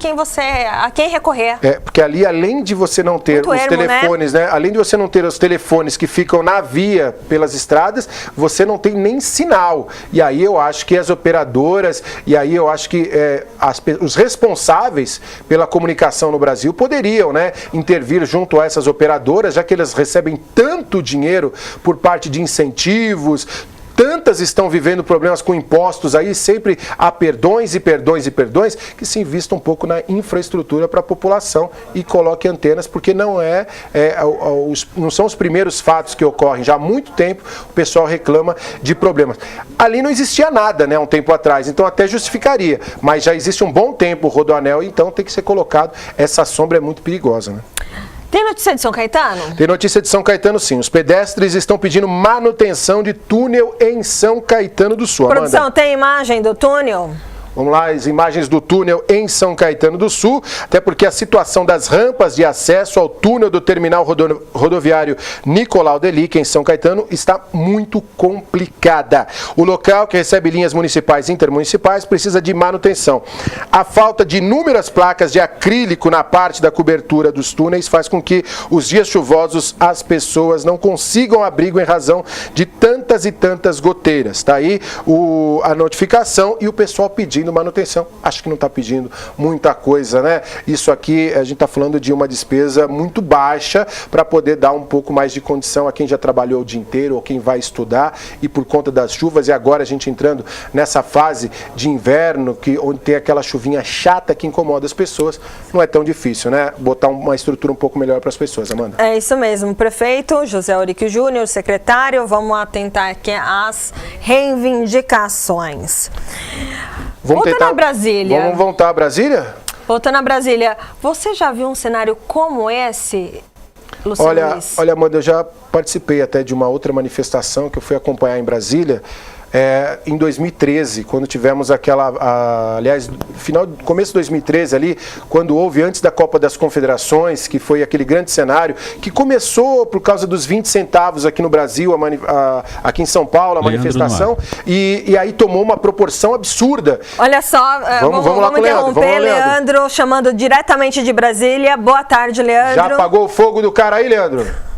a quem recorrer. Porque ali, além de você não ter os telefones, né? Além de você não ter os telefones que ficam na via pelas estradas, você não tem nem sinal. E aí eu acho que as operadoras, e aí eu acho que os responsáveis pela comunicação no Brasil poderiam, né, intervir junto a essas operadoras, já que elas recebem tanto dinheiro por parte de incentivos. Tantas estão vivendo problemas com impostos aí, sempre há perdões e perdões e perdões, que se invista um pouco na infraestrutura para a população e coloque antenas, porque não são os primeiros fatos que ocorrem. Já há muito tempo o pessoal reclama de problemas. Ali não existia nada, né, um tempo atrás, então até justificaria, mas já existe um bom tempo o Rodoanel, então tem que ser colocado. Essa sombra é muito perigosa, né? Tem notícia de São Caetano? Tem notícia de São Caetano, sim. Os pedestres estão pedindo manutenção de túnel em São Caetano do Sul. Produção, Amanda, tem imagem do túnel? Vamos lá, as imagens do túnel em São Caetano do Sul, até porque a situação das rampas de acesso ao túnel do terminal rodoviário Nicolau Delic, em São Caetano, está muito complicada. O local, que recebe linhas municipais e intermunicipais, precisa de manutenção. A falta de inúmeras placas de acrílico na parte da cobertura dos túneis faz com que os dias chuvosos as pessoas não consigam abrigo em razão de tantas e tantas goteiras. Está aí a notificação e o pessoal pedindo manutenção. Acho que não está pedindo muita coisa, né? Isso aqui, a gente está falando de uma despesa muito baixa para poder dar um pouco mais de condição a quem já trabalhou o dia inteiro ou quem vai estudar, e por conta das chuvas, e agora a gente entrando nessa fase de inverno, onde tem aquela chuvinha chata que incomoda as pessoas, não é tão difícil, né? Botar uma estrutura um pouco melhor para as pessoas, Amanda. É isso mesmo. Prefeito José Aurico Júnior, secretário, vamos atentar aqui às reivindicações. Voltando a Brasília. Vamos voltar a Brasília? Voltando a Brasília, você já viu um cenário como esse, Luciano Luiz? Olha, Amanda, eu já participei até de uma outra manifestação que eu fui acompanhar em Brasília, em 2013, quando tivemos começo de 2013 ali, quando houve antes da Copa das Confederações, que foi aquele grande cenário, que começou por causa dos 20 centavos aqui no Brasil, aqui em São Paulo, a manifestação, e aí tomou uma proporção absurda. Olha só, vamos interromper, Leandro, chamando diretamente de Brasília. Boa tarde, Leandro. Já apagou o fogo do cara aí, Leandro?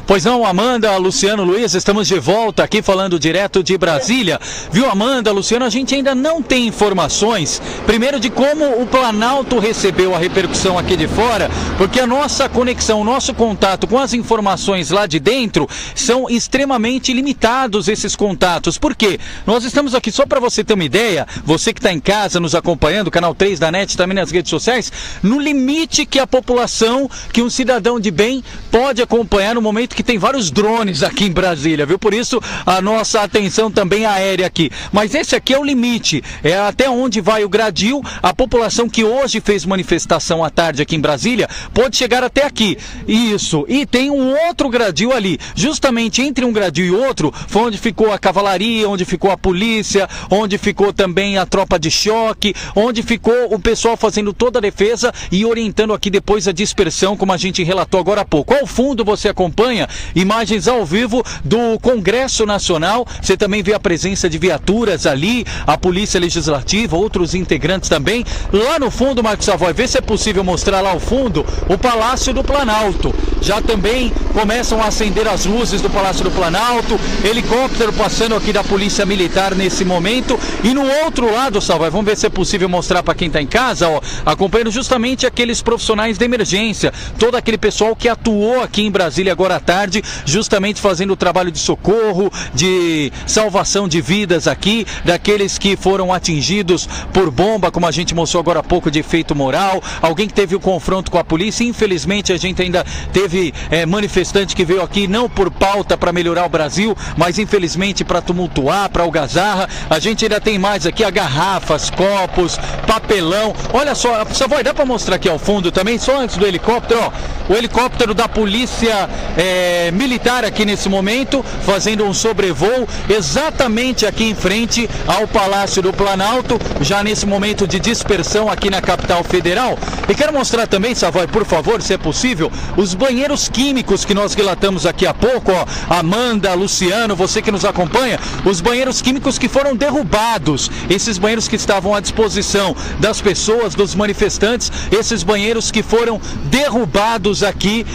Pois não, Amanda, Luciano, Luiz, estamos de volta aqui falando direto de Brasília. Viu, Amanda, Luciano, a gente ainda não tem informações, primeiro de como o Planalto recebeu a repercussão aqui de fora, porque a nossa conexão, o nosso contato com as informações lá de dentro são extremamente limitados, esses contatos. Por quê? Nós estamos aqui, só para você ter uma ideia, você que está em casa nos acompanhando, canal 3 da NET, também nas redes sociais, no limite que a população, que um cidadão de bem pode acompanhar no momento que tem vários drones aqui em Brasília, viu? Por isso a nossa atenção também aérea aqui. Mas esse aqui é o limite, é até onde vai o gradil. A população que hoje fez manifestação à tarde aqui em Brasília pode chegar até aqui. Isso, e tem um outro gradil ali. Justamente entre um gradil e outro foi onde ficou a cavalaria, onde ficou a polícia, onde ficou também a tropa de choque, onde ficou o pessoal fazendo toda a defesa e orientando aqui depois a dispersão, como a gente relatou agora há pouco. Ao fundo você acompanha imagens ao vivo do Congresso Nacional, você também vê a presença de viaturas ali, a Polícia Legislativa, outros integrantes também. Lá no fundo, Marcos Savoy, vê se é possível mostrar lá ao fundo o Palácio do Planalto. Já também começam a acender as luzes do Palácio do Planalto, helicóptero passando aqui da Polícia Militar nesse momento. E no outro lado, Savoy, vamos ver se é possível mostrar para quem está em casa, ó, acompanhando justamente aqueles profissionais de emergência, todo aquele pessoal que atuou aqui em Brasília agora à tarde, justamente fazendo o trabalho de socorro, de salvação de vidas aqui, daqueles que foram atingidos por bomba, como a gente mostrou agora há pouco, de efeito moral, alguém que teve o confronto com a polícia. Infelizmente a gente ainda teve manifestante que veio aqui não por pauta para melhorar o Brasil, mas infelizmente para tumultuar, para algazarra. A gente ainda tem mais aqui, garrafas, copos, papelão. Olha só, Savoy, dá para mostrar aqui ao fundo também, só antes do helicóptero, ó, o helicóptero da Polícia Militar aqui nesse momento, fazendo um sobrevoo exatamente aqui em frente ao Palácio do Planalto, já nesse momento de dispersão aqui na capital federal. E quero mostrar também, Savoy, por favor, se é possível, os banheiros químicos que nós relatamos aqui há pouco, ó, Amanda, Luciano, você que nos acompanha, os banheiros químicos que foram derrubados, esses banheiros que estavam à disposição das pessoas, dos manifestantes, esses banheiros que foram derrubados aqui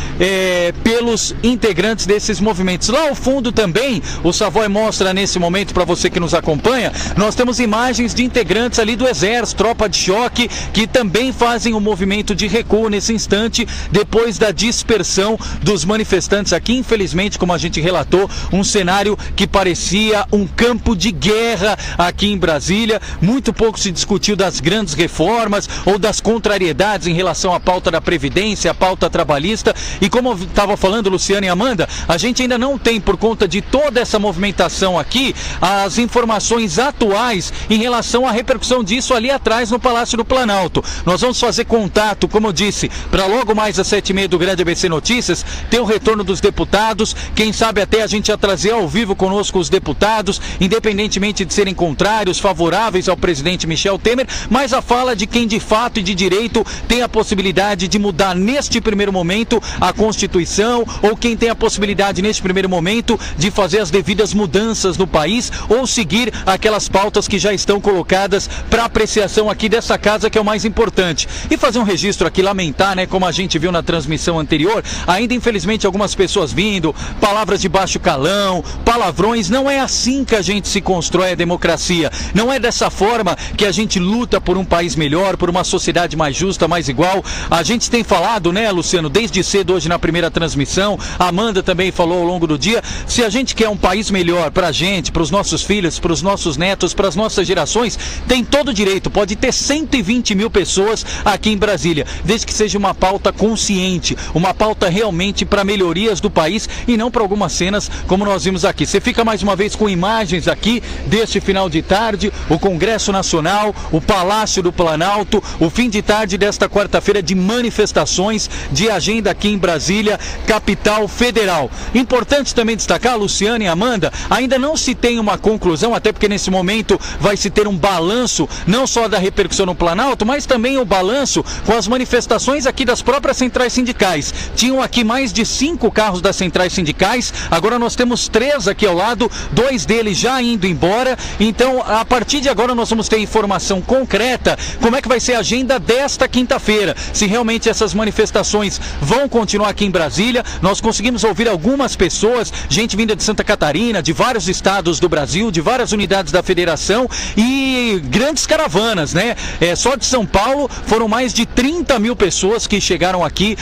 pelos integrantes desses movimentos. Lá ao fundo também, o Savoy mostra nesse momento para você que nos acompanha, nós temos imagens de integrantes ali do Exército, tropa de choque, que também fazem um movimento de recuo nesse instante, depois da dispersão dos manifestantes aqui. Infelizmente, como a gente relatou, um cenário que parecia um campo de guerra aqui em Brasília. Muito pouco se discutiu das grandes reformas ou das contrariedades em relação à pauta da Previdência, à pauta trabalhista. E como estava falando Luciano e Amanda, a gente ainda não tem, por conta de toda essa movimentação aqui, as informações atuais em relação à repercussão disso ali atrás no Palácio do Planalto. Nós vamos fazer contato, como eu disse, para logo mais às 7h30 do Grande ABC Notícias, ter o retorno dos deputados, quem sabe até a gente já trazer ao vivo conosco os deputados, independentemente de serem contrários, favoráveis ao presidente Michel Temer, mas a fala de quem de fato e de direito tem a possibilidade de mudar neste primeiro momento a Constituição, ou quem tem a possibilidade neste primeiro momento de fazer as devidas mudanças no país, ou seguir aquelas pautas que já estão colocadas para apreciação aqui dessa casa, que é o mais importante. E fazer um registro aqui, lamentar, né, como a gente viu na transmissão anterior, ainda infelizmente algumas pessoas vindo, palavras de baixo calão, palavrões. Não é assim que a gente se constrói a democracia, não é dessa forma que a gente luta por um país melhor, por uma sociedade mais justa, mais igual. A gente tem falado, né, Luciano, desde cedo hoje na primeira transmissão, a Amanda também falou ao longo do dia, se a gente quer um país melhor para a gente, para os nossos filhos, para os nossos netos, para as nossas gerações, tem todo o direito, pode ter 120 mil pessoas aqui em Brasília, desde que seja uma pauta consciente, uma pauta realmente para melhorias do país e não para algumas cenas como nós vimos aqui. Você fica mais uma vez com imagens aqui deste final de tarde, o Congresso Nacional, o Palácio do Planalto, o fim de tarde desta quarta-feira de manifestações, de agenda aqui em Brasília, capital federal. Importante também destacar, Luciano e Amanda, ainda não se tem uma conclusão, até porque nesse momento vai se ter um balanço, não só da repercussão no Planalto, mas também o balanço com as manifestações aqui das próprias centrais sindicais. Tinham aqui mais de 5 carros das centrais sindicais, agora nós temos 3 aqui ao lado, 2 deles já indo embora. Então, a partir de agora nós vamos ter informação concreta, como é que vai ser a agenda desta quinta-feira, se realmente essas manifestações vão continuar aqui em Brasília. Nós conseguimos conseguimos ouvir algumas pessoas, gente vinda de Santa Catarina, de vários estados do Brasil, de várias unidades da federação e grandes caravanas, né? Só de São Paulo foram mais de 30 mil pessoas que chegaram aqui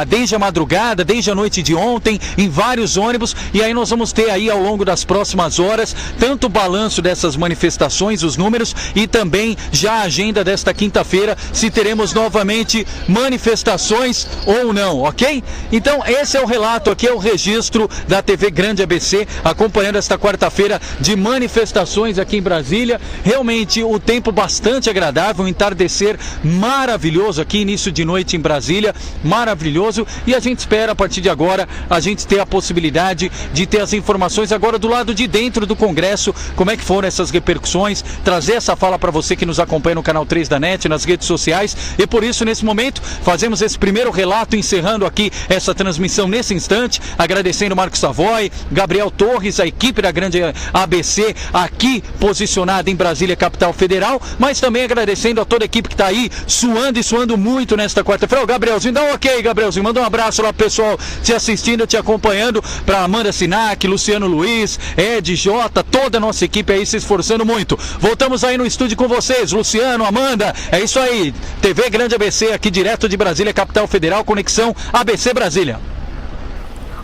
desde a madrugada, desde a noite de ontem, em vários ônibus, e aí nós vamos ter aí ao longo das próximas horas, tanto o balanço dessas manifestações, os números, e também já a agenda desta quinta-feira, se teremos novamente manifestações ou não, ok? Então esse é o relato aqui, é o registro da TV Grande ABC, acompanhando esta quarta-feira de manifestações aqui em Brasília. Realmente o tempo bastante agradável, um entardecer maravilhoso aqui, início de noite em Brasília, maravilhoso, e a gente espera a partir de agora a gente ter a possibilidade de ter as informações agora do lado de dentro do Congresso, como é que foram essas repercussões, trazer essa fala para você que nos acompanha no canal 3 da NET, nas redes sociais, e por isso nesse momento fazemos esse primeiro relato, encerrando aqui essa transmissão nesse instante, agradecendo Marcos Savoy, Gabriel Torres, a equipe da Grande ABC aqui posicionada em Brasília, capital federal, mas também agradecendo a toda a equipe que está aí suando e suando muito nesta quarta-feira. Gabrielzinho, dá um ok, Gabrielzinho, manda um abraço lá pro pessoal te assistindo, te acompanhando, para Amanda Sinac, Luciano Luiz, Ed, Jota, toda a nossa equipe aí se esforçando muito. Voltamos aí no estúdio com vocês, Luciano, Amanda, é isso aí, TV Grande ABC aqui direto de Brasília, capital federal, conexão ABC Brasília.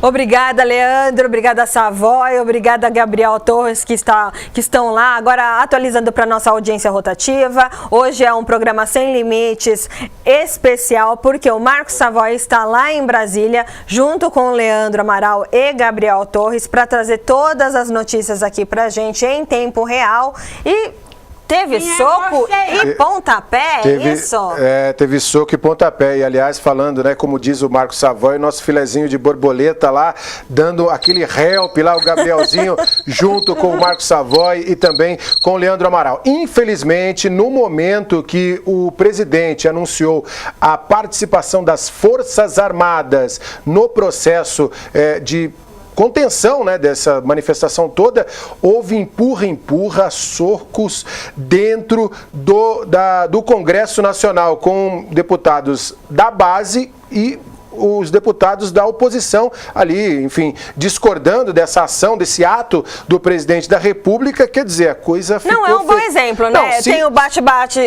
Obrigada, Leandro, obrigada, Savoy, obrigada, Gabriel Torres, que estão lá. Agora, atualizando para nossa audiência rotativa, hoje é um programa Sem Limites especial, porque o Marcos Savoy está lá em Brasília, junto com o Leandro Amaral e Gabriel Torres, para trazer todas as notícias aqui para a gente em tempo real. E teve soco e pontapé, isso? Teve soco e pontapé. E, aliás, falando, né, como diz o Marcos Savoy, nosso filezinho de borboleta lá, dando aquele help lá, o Gabrielzinho, junto com o Marcos Savoy e também com o Leandro Amaral. Infelizmente, no momento que o presidente anunciou a participação das Forças Armadas no processo de contenção, né, dessa manifestação toda, houve empurra, socos dentro do Congresso Nacional, com deputados da base e os deputados da oposição ali, enfim, discordando dessa ação, desse ato do presidente da República. Quer dizer, a coisa ficou... Não é um bom exemplo, né? Não, tem o bate-bate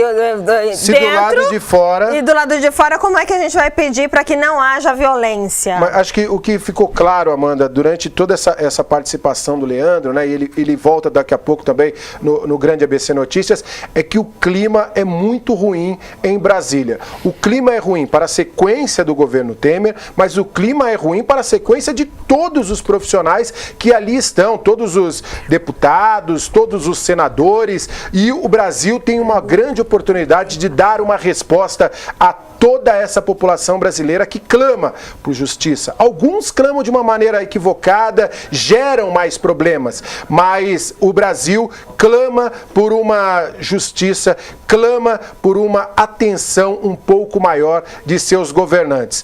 se dentro do lado de fora... E do lado de fora, como é que a gente vai pedir para que não haja violência? Mas acho que o que ficou claro, Amanda, durante toda essa participação do Leandro, né, e ele volta daqui a pouco também no Grande ABC Notícias, é que o clima é muito ruim em Brasília. O clima é ruim para a sequência do governo Temer, mas o clima é ruim para a sequência de todos os profissionais que ali estão, todos os deputados, todos os senadores, e o Brasil tem uma grande oportunidade de dar uma resposta a toda essa população brasileira que clama por justiça. Alguns clamam de uma maneira equivocada, geram mais problemas, mas o Brasil clama por uma justiça, clama por uma atenção um pouco maior de seus governantes.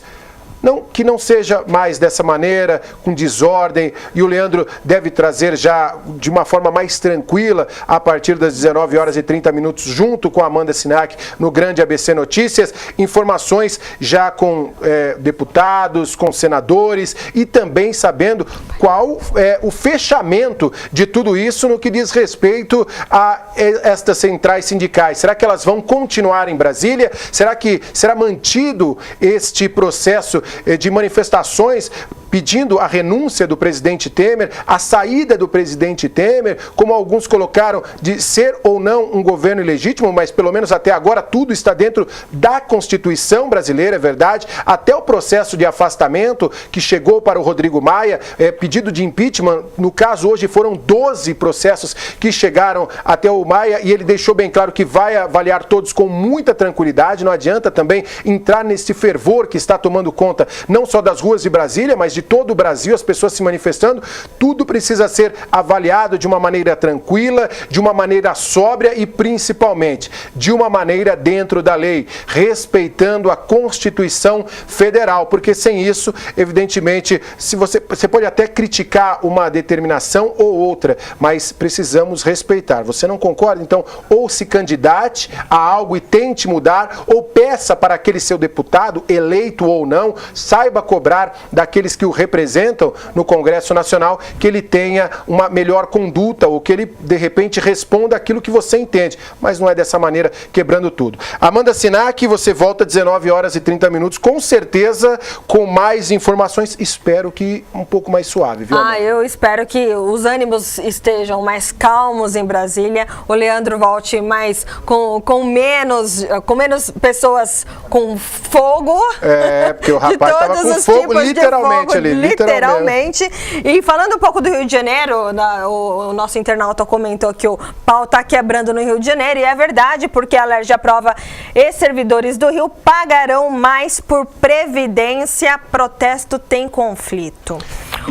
Que não seja mais dessa maneira, com desordem, e o Leandro deve trazer já de uma forma mais tranquila, a partir das 19h30, junto com a Amanda Sinac, no Grande ABC Notícias, informações já com deputados, com senadores, e também sabendo qual é o fechamento de tudo isso no que diz respeito a estas centrais sindicais. Será que elas vão continuar em Brasília? Será que será mantido este processo de manifestações pedindo a renúncia do presidente Temer, a saída do presidente Temer, como alguns colocaram, de ser ou não um governo ilegítimo, mas pelo menos até agora tudo está dentro da Constituição brasileira, é verdade, até o processo de afastamento que chegou para o Rodrigo Maia, pedido de impeachment, no caso hoje foram 12 processos que chegaram até o Maia, e ele deixou bem claro que vai avaliar todos com muita tranquilidade, não adianta também entrar nesse fervor que está tomando conta não só das ruas de Brasília, mas de todo o Brasil, as pessoas se manifestando. Tudo precisa ser avaliado de uma maneira tranquila, de uma maneira sóbria e principalmente de uma maneira dentro da lei, respeitando a Constituição Federal, porque sem isso, evidentemente, se você pode até criticar uma determinação ou outra, mas precisamos respeitar. Você não concorda? Então, ou se candidate a algo e tente mudar, ou peça para aquele seu deputado, eleito ou não, saiba cobrar daqueles que o representam no Congresso Nacional, que ele tenha uma melhor conduta, ou que ele, de repente, responda aquilo que você entende. Mas não é dessa maneira, quebrando tudo. Amanda Sinac, você volta às 19 horas e 30 minutos, com certeza, com mais informações. Espero que um pouco mais suave, viu, Amanda? Eu espero que os ânimos estejam mais calmos em Brasília, o Leandro volte mais com menos pessoas com fogo. Porque o rapaz estava com fogo literalmente ali. Literalmente. E falando um pouco do Rio de Janeiro, o nosso internauta comentou que o pau está quebrando no Rio de Janeiro, e é verdade, porque a LERJ aprova e servidores do Rio pagarão mais por previdência. Protesto tem conflito.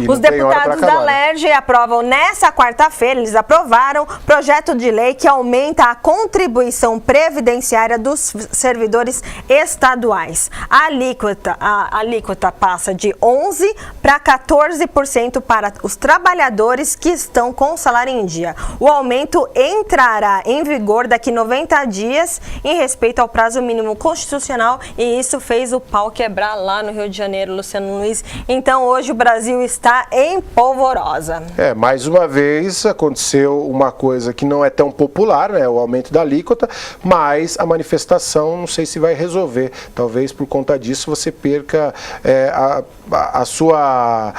Os deputados da LERJ aprovam nessa quarta-feira, eles aprovaram projeto de lei que aumenta a contribuição previdenciária dos servidores estaduais. A alíquota passa de 11% para 14% para os trabalhadores que estão com o salário em dia. O aumento entrará em vigor daqui 90 dias em respeito ao prazo mínimo constitucional, e isso fez o pau quebrar lá no Rio de Janeiro, Luciano Luiz. Então hoje o Brasil está em polvorosa. Mais uma vez aconteceu uma coisa que não é tão popular, né? O aumento da alíquota, mas a manifestação não sei se vai resolver. Talvez por conta disso você perca a sua,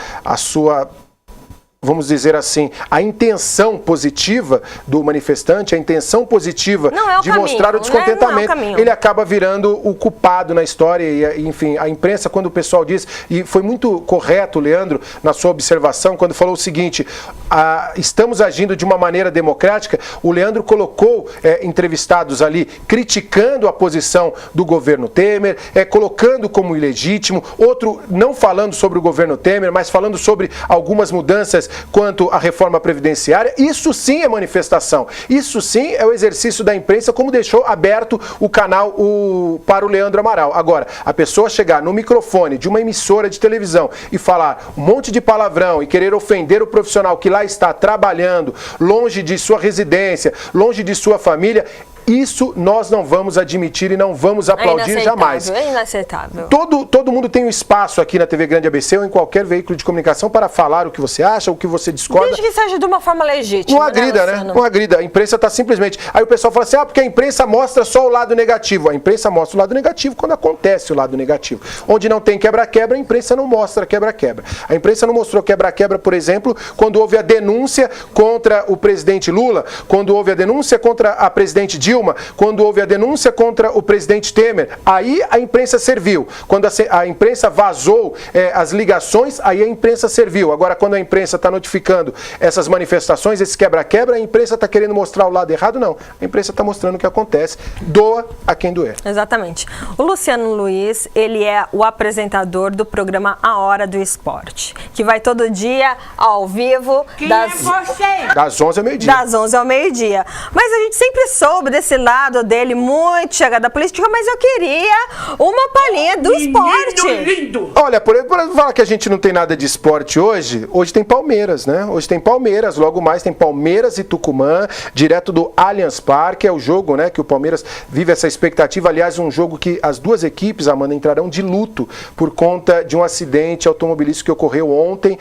vamos dizer assim, a intenção positiva do manifestante, a intenção positiva de mostrar o descontentamento, ele acaba virando o culpado na história. E, enfim, a imprensa, quando o pessoal diz, e foi muito correto, Leandro, na sua observação, quando falou o seguinte: estamos agindo de uma maneira democrática. O Leandro colocou entrevistados ali criticando a posição do governo Temer, colocando como ilegítimo, outro não falando sobre o governo Temer, mas falando sobre algumas mudanças quanto à reforma previdenciária. Isso sim é manifestação. Isso sim é o exercício da imprensa, como deixou aberto o canal para o Leandro Amaral. Agora, a pessoa chegar no microfone de uma emissora de televisão e falar um monte de palavrão e querer ofender o profissional que lá está trabalhando, longe de sua residência, longe de sua família, isso nós não vamos admitir e não vamos aplaudir jamais. É inaceitável. Todo mundo tem um espaço aqui na TV Grande ABC ou em qualquer veículo de comunicação para falar o que você acha, o que você discorda. Desde que seja de uma forma legítima. Não agrida, né? Não agrida. A imprensa está simplesmente... Aí o pessoal fala assim, porque a imprensa mostra só o lado negativo. A imprensa mostra o lado negativo quando acontece o lado negativo. Onde não tem quebra-quebra, a imprensa não mostra quebra-quebra. A imprensa não mostrou quebra-quebra, por exemplo, quando houve a denúncia contra o presidente Lula, quando houve a denúncia contra a presidente Dilma, quando houve a denúncia contra o presidente Temer. Aí a imprensa serviu. Quando a imprensa vazou as ligações, aí a imprensa serviu. Agora, quando a imprensa está notificando essas manifestações, esse quebra-quebra, a imprensa está querendo mostrar o lado errado? Não. A imprensa está mostrando o que acontece. Doa a quem doer. Exatamente. O Luciano Luiz, ele é o apresentador do programa A Hora do Esporte, que vai todo dia ao vivo das 11 ao meio-dia. Das 11 ao meio-dia. Mas a gente sempre soube desse lado dele muito chegado à política, mas eu queria uma palhinha do esporte. Lindo. Olha, por falar que a gente não tem nada de esporte hoje tem Palmeiras, né? Hoje tem Palmeiras, logo mais tem Palmeiras e Tucumã, direto do Allianz Parque. É o jogo, né, que o Palmeiras vive essa expectativa. Aliás, um jogo que as duas equipes, Amanda, entrarão de luto por conta de um acidente automobilístico que ocorreu ontem.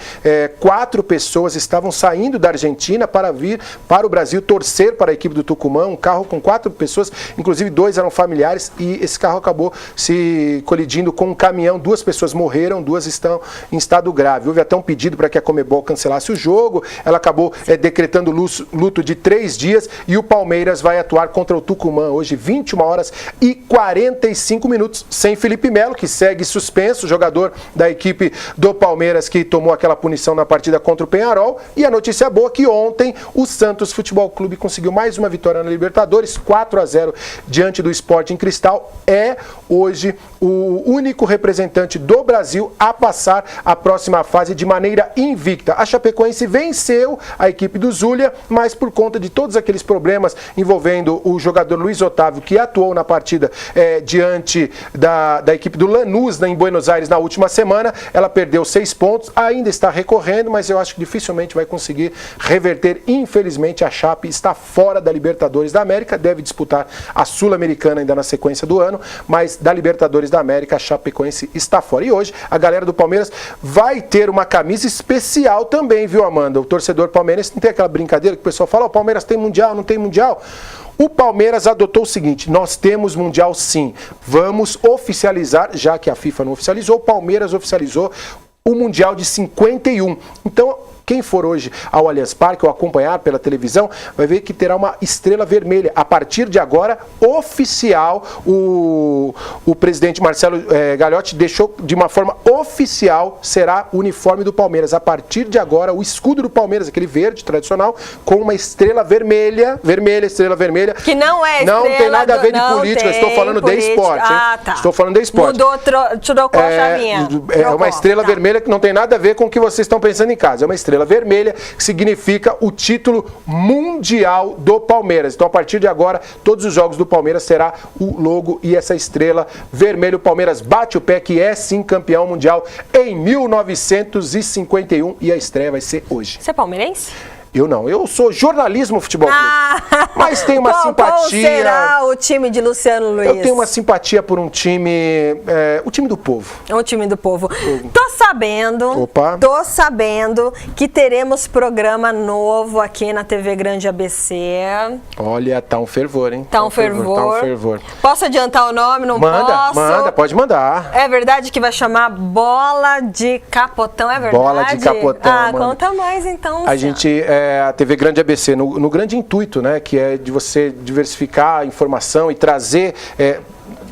4 pessoas estavam saindo da Argentina para vir para o Brasil torcer para a equipe do Tucumã. Um carro com 4 pessoas, inclusive 2 eram familiares, e esse carro acabou se colidindo com um caminhão. 2 pessoas morreram, 2 estão em estado grave. Houve até um pedido para que a Conmebol cancelasse o jogo. Ela acabou decretando luto de 3 dias, e o Palmeiras vai atuar contra o Tucumã hoje, 21 horas e 45 minutos, sem Felipe Melo, que segue suspenso, jogador da equipe do Palmeiras que tomou aquela punição na partida contra o Peñarol. E a notícia boa é que ontem o Santos Futebol Clube conseguiu mais uma vitória na Libertadores, 4-0 diante do Sporting Cristal. É hoje o único representante do Brasil a passar a próxima fase de maneira invicta. A Chapecoense venceu a equipe do Zulia, mas por conta de todos aqueles problemas envolvendo o jogador Luiz Otávio, que atuou na partida diante da equipe do Lanús em Buenos Aires na última semana, ela perdeu 6 pontos, ainda está recorrendo, mas eu acho que dificilmente vai conseguir reverter. Infelizmente, a Chape está fora da Libertadores da América, deve deve disputar a Sul-Americana ainda na sequência do ano, mas da Libertadores da América, a Chapecoense está fora. E hoje, a galera do Palmeiras vai ter uma camisa especial também, viu, Amanda? O torcedor palmeirense não tem aquela brincadeira que o pessoal fala, o Palmeiras tem Mundial, não tem Mundial. O Palmeiras adotou o seguinte, nós temos Mundial sim, vamos oficializar, já que a FIFA não oficializou, o Palmeiras oficializou o Mundial de 51. Então, quem for hoje ao Allianz Parque ou acompanhar pela televisão, vai ver que terá uma estrela vermelha. A partir de agora, oficial, o presidente Marcelo Gagliotti deixou de uma forma oficial, será o uniforme do Palmeiras. A partir de agora, o escudo do Palmeiras, aquele verde tradicional, com uma estrela vermelha, estrela vermelha. Que não é estrela. Não tem nada a ver de política, estou falando de esporte. Ah, tá. Estou falando de esporte. Mudou, trocou a chavinha. É uma estrela vermelha que não tem nada a ver com o que vocês estão pensando em casa. É uma estrela vermelha, que significa o título mundial do Palmeiras. Então, a partir de agora, todos os jogos do Palmeiras será o logo e essa estrela vermelha. O Palmeiras bate o pé que é sim campeão mundial em 1951 e a estreia vai ser hoje. Você é palmeirense? Eu não, eu sou jornalismo futebol clube, mas tenho uma simpatia... Qual será o time de Luciano Luiz? Eu tenho uma simpatia por um time, o time do povo. O time do povo. Tô sabendo que teremos programa novo aqui na TV Grande ABC. Olha, tá um fervor, hein? Tá um fervor. Posso adiantar o nome? Não posso? Manda, pode mandar. É verdade que vai chamar Bola de Capotão, é verdade? Bola de Capotão, Ah, conta mais então. A gente... a TV Grande ABC, no grande intuito, né, que é de você diversificar a informação e trazer...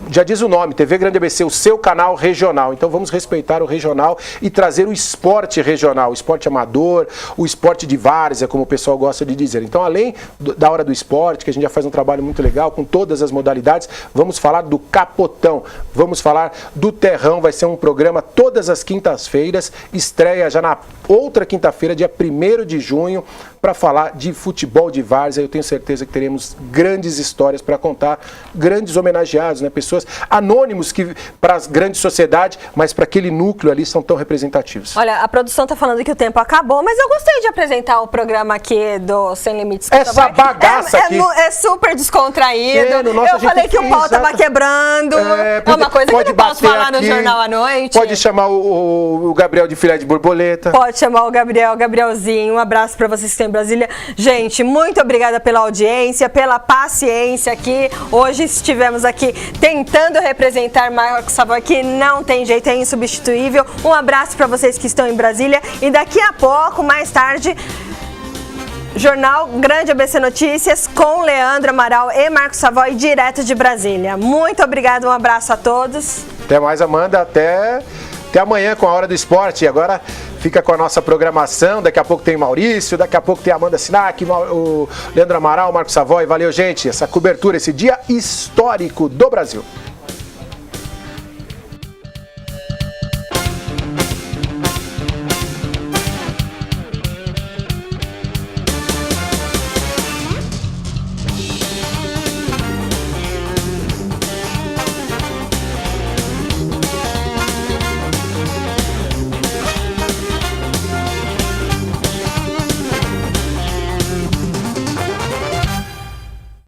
já diz o nome, TV Grande ABC, o seu canal regional. Então vamos respeitar o regional e trazer o esporte regional, o esporte amador, o esporte de várzea, como o pessoal gosta de dizer. Então, além da Hora do Esporte, que a gente já faz um trabalho muito legal com todas as modalidades, vamos falar do Capotão, vamos falar do Terrão, vai ser um programa todas as quintas-feiras, estreia já na outra quinta-feira, dia 1º de junho, para falar de futebol de várzea. Eu tenho certeza que teremos grandes histórias para contar, grandes homenageados, né? Pessoas anônimos que para as grandes sociedades, mas para aquele núcleo ali são tão representativos. Olha, a produção está falando que o tempo acabou, mas eu gostei de apresentar o programa aqui do Sem Limites. Essa bagaça aqui. É super descontraído. Eu falei que o pau estava quebrando. É uma coisa que eu não posso falar no Jornal à Noite. Pode chamar o Gabriel de filé de borboleta. Pode chamar o Gabrielzinho. Um abraço para vocês que estão em Brasília. Gente, muito obrigada pela audiência, pela paciência aqui. Hoje estivemos aqui tentando representar Marcos Savoy, que não tem jeito, é insubstituível. Um abraço para vocês que estão em Brasília. E daqui a pouco, mais tarde, Jornal Grande ABC Notícias com Leandro Amaral e Marcos Savoy, direto de Brasília. Muito obrigada, um abraço a todos. Até mais, Amanda. Até amanhã com a Hora do Esporte. E agora fica com a nossa programação. Daqui a pouco tem Maurício, daqui a pouco tem Amanda Sinac, o Leandro Amaral, o Marcos Savoy. Valeu, gente. Essa cobertura, esse dia histórico do Brasil.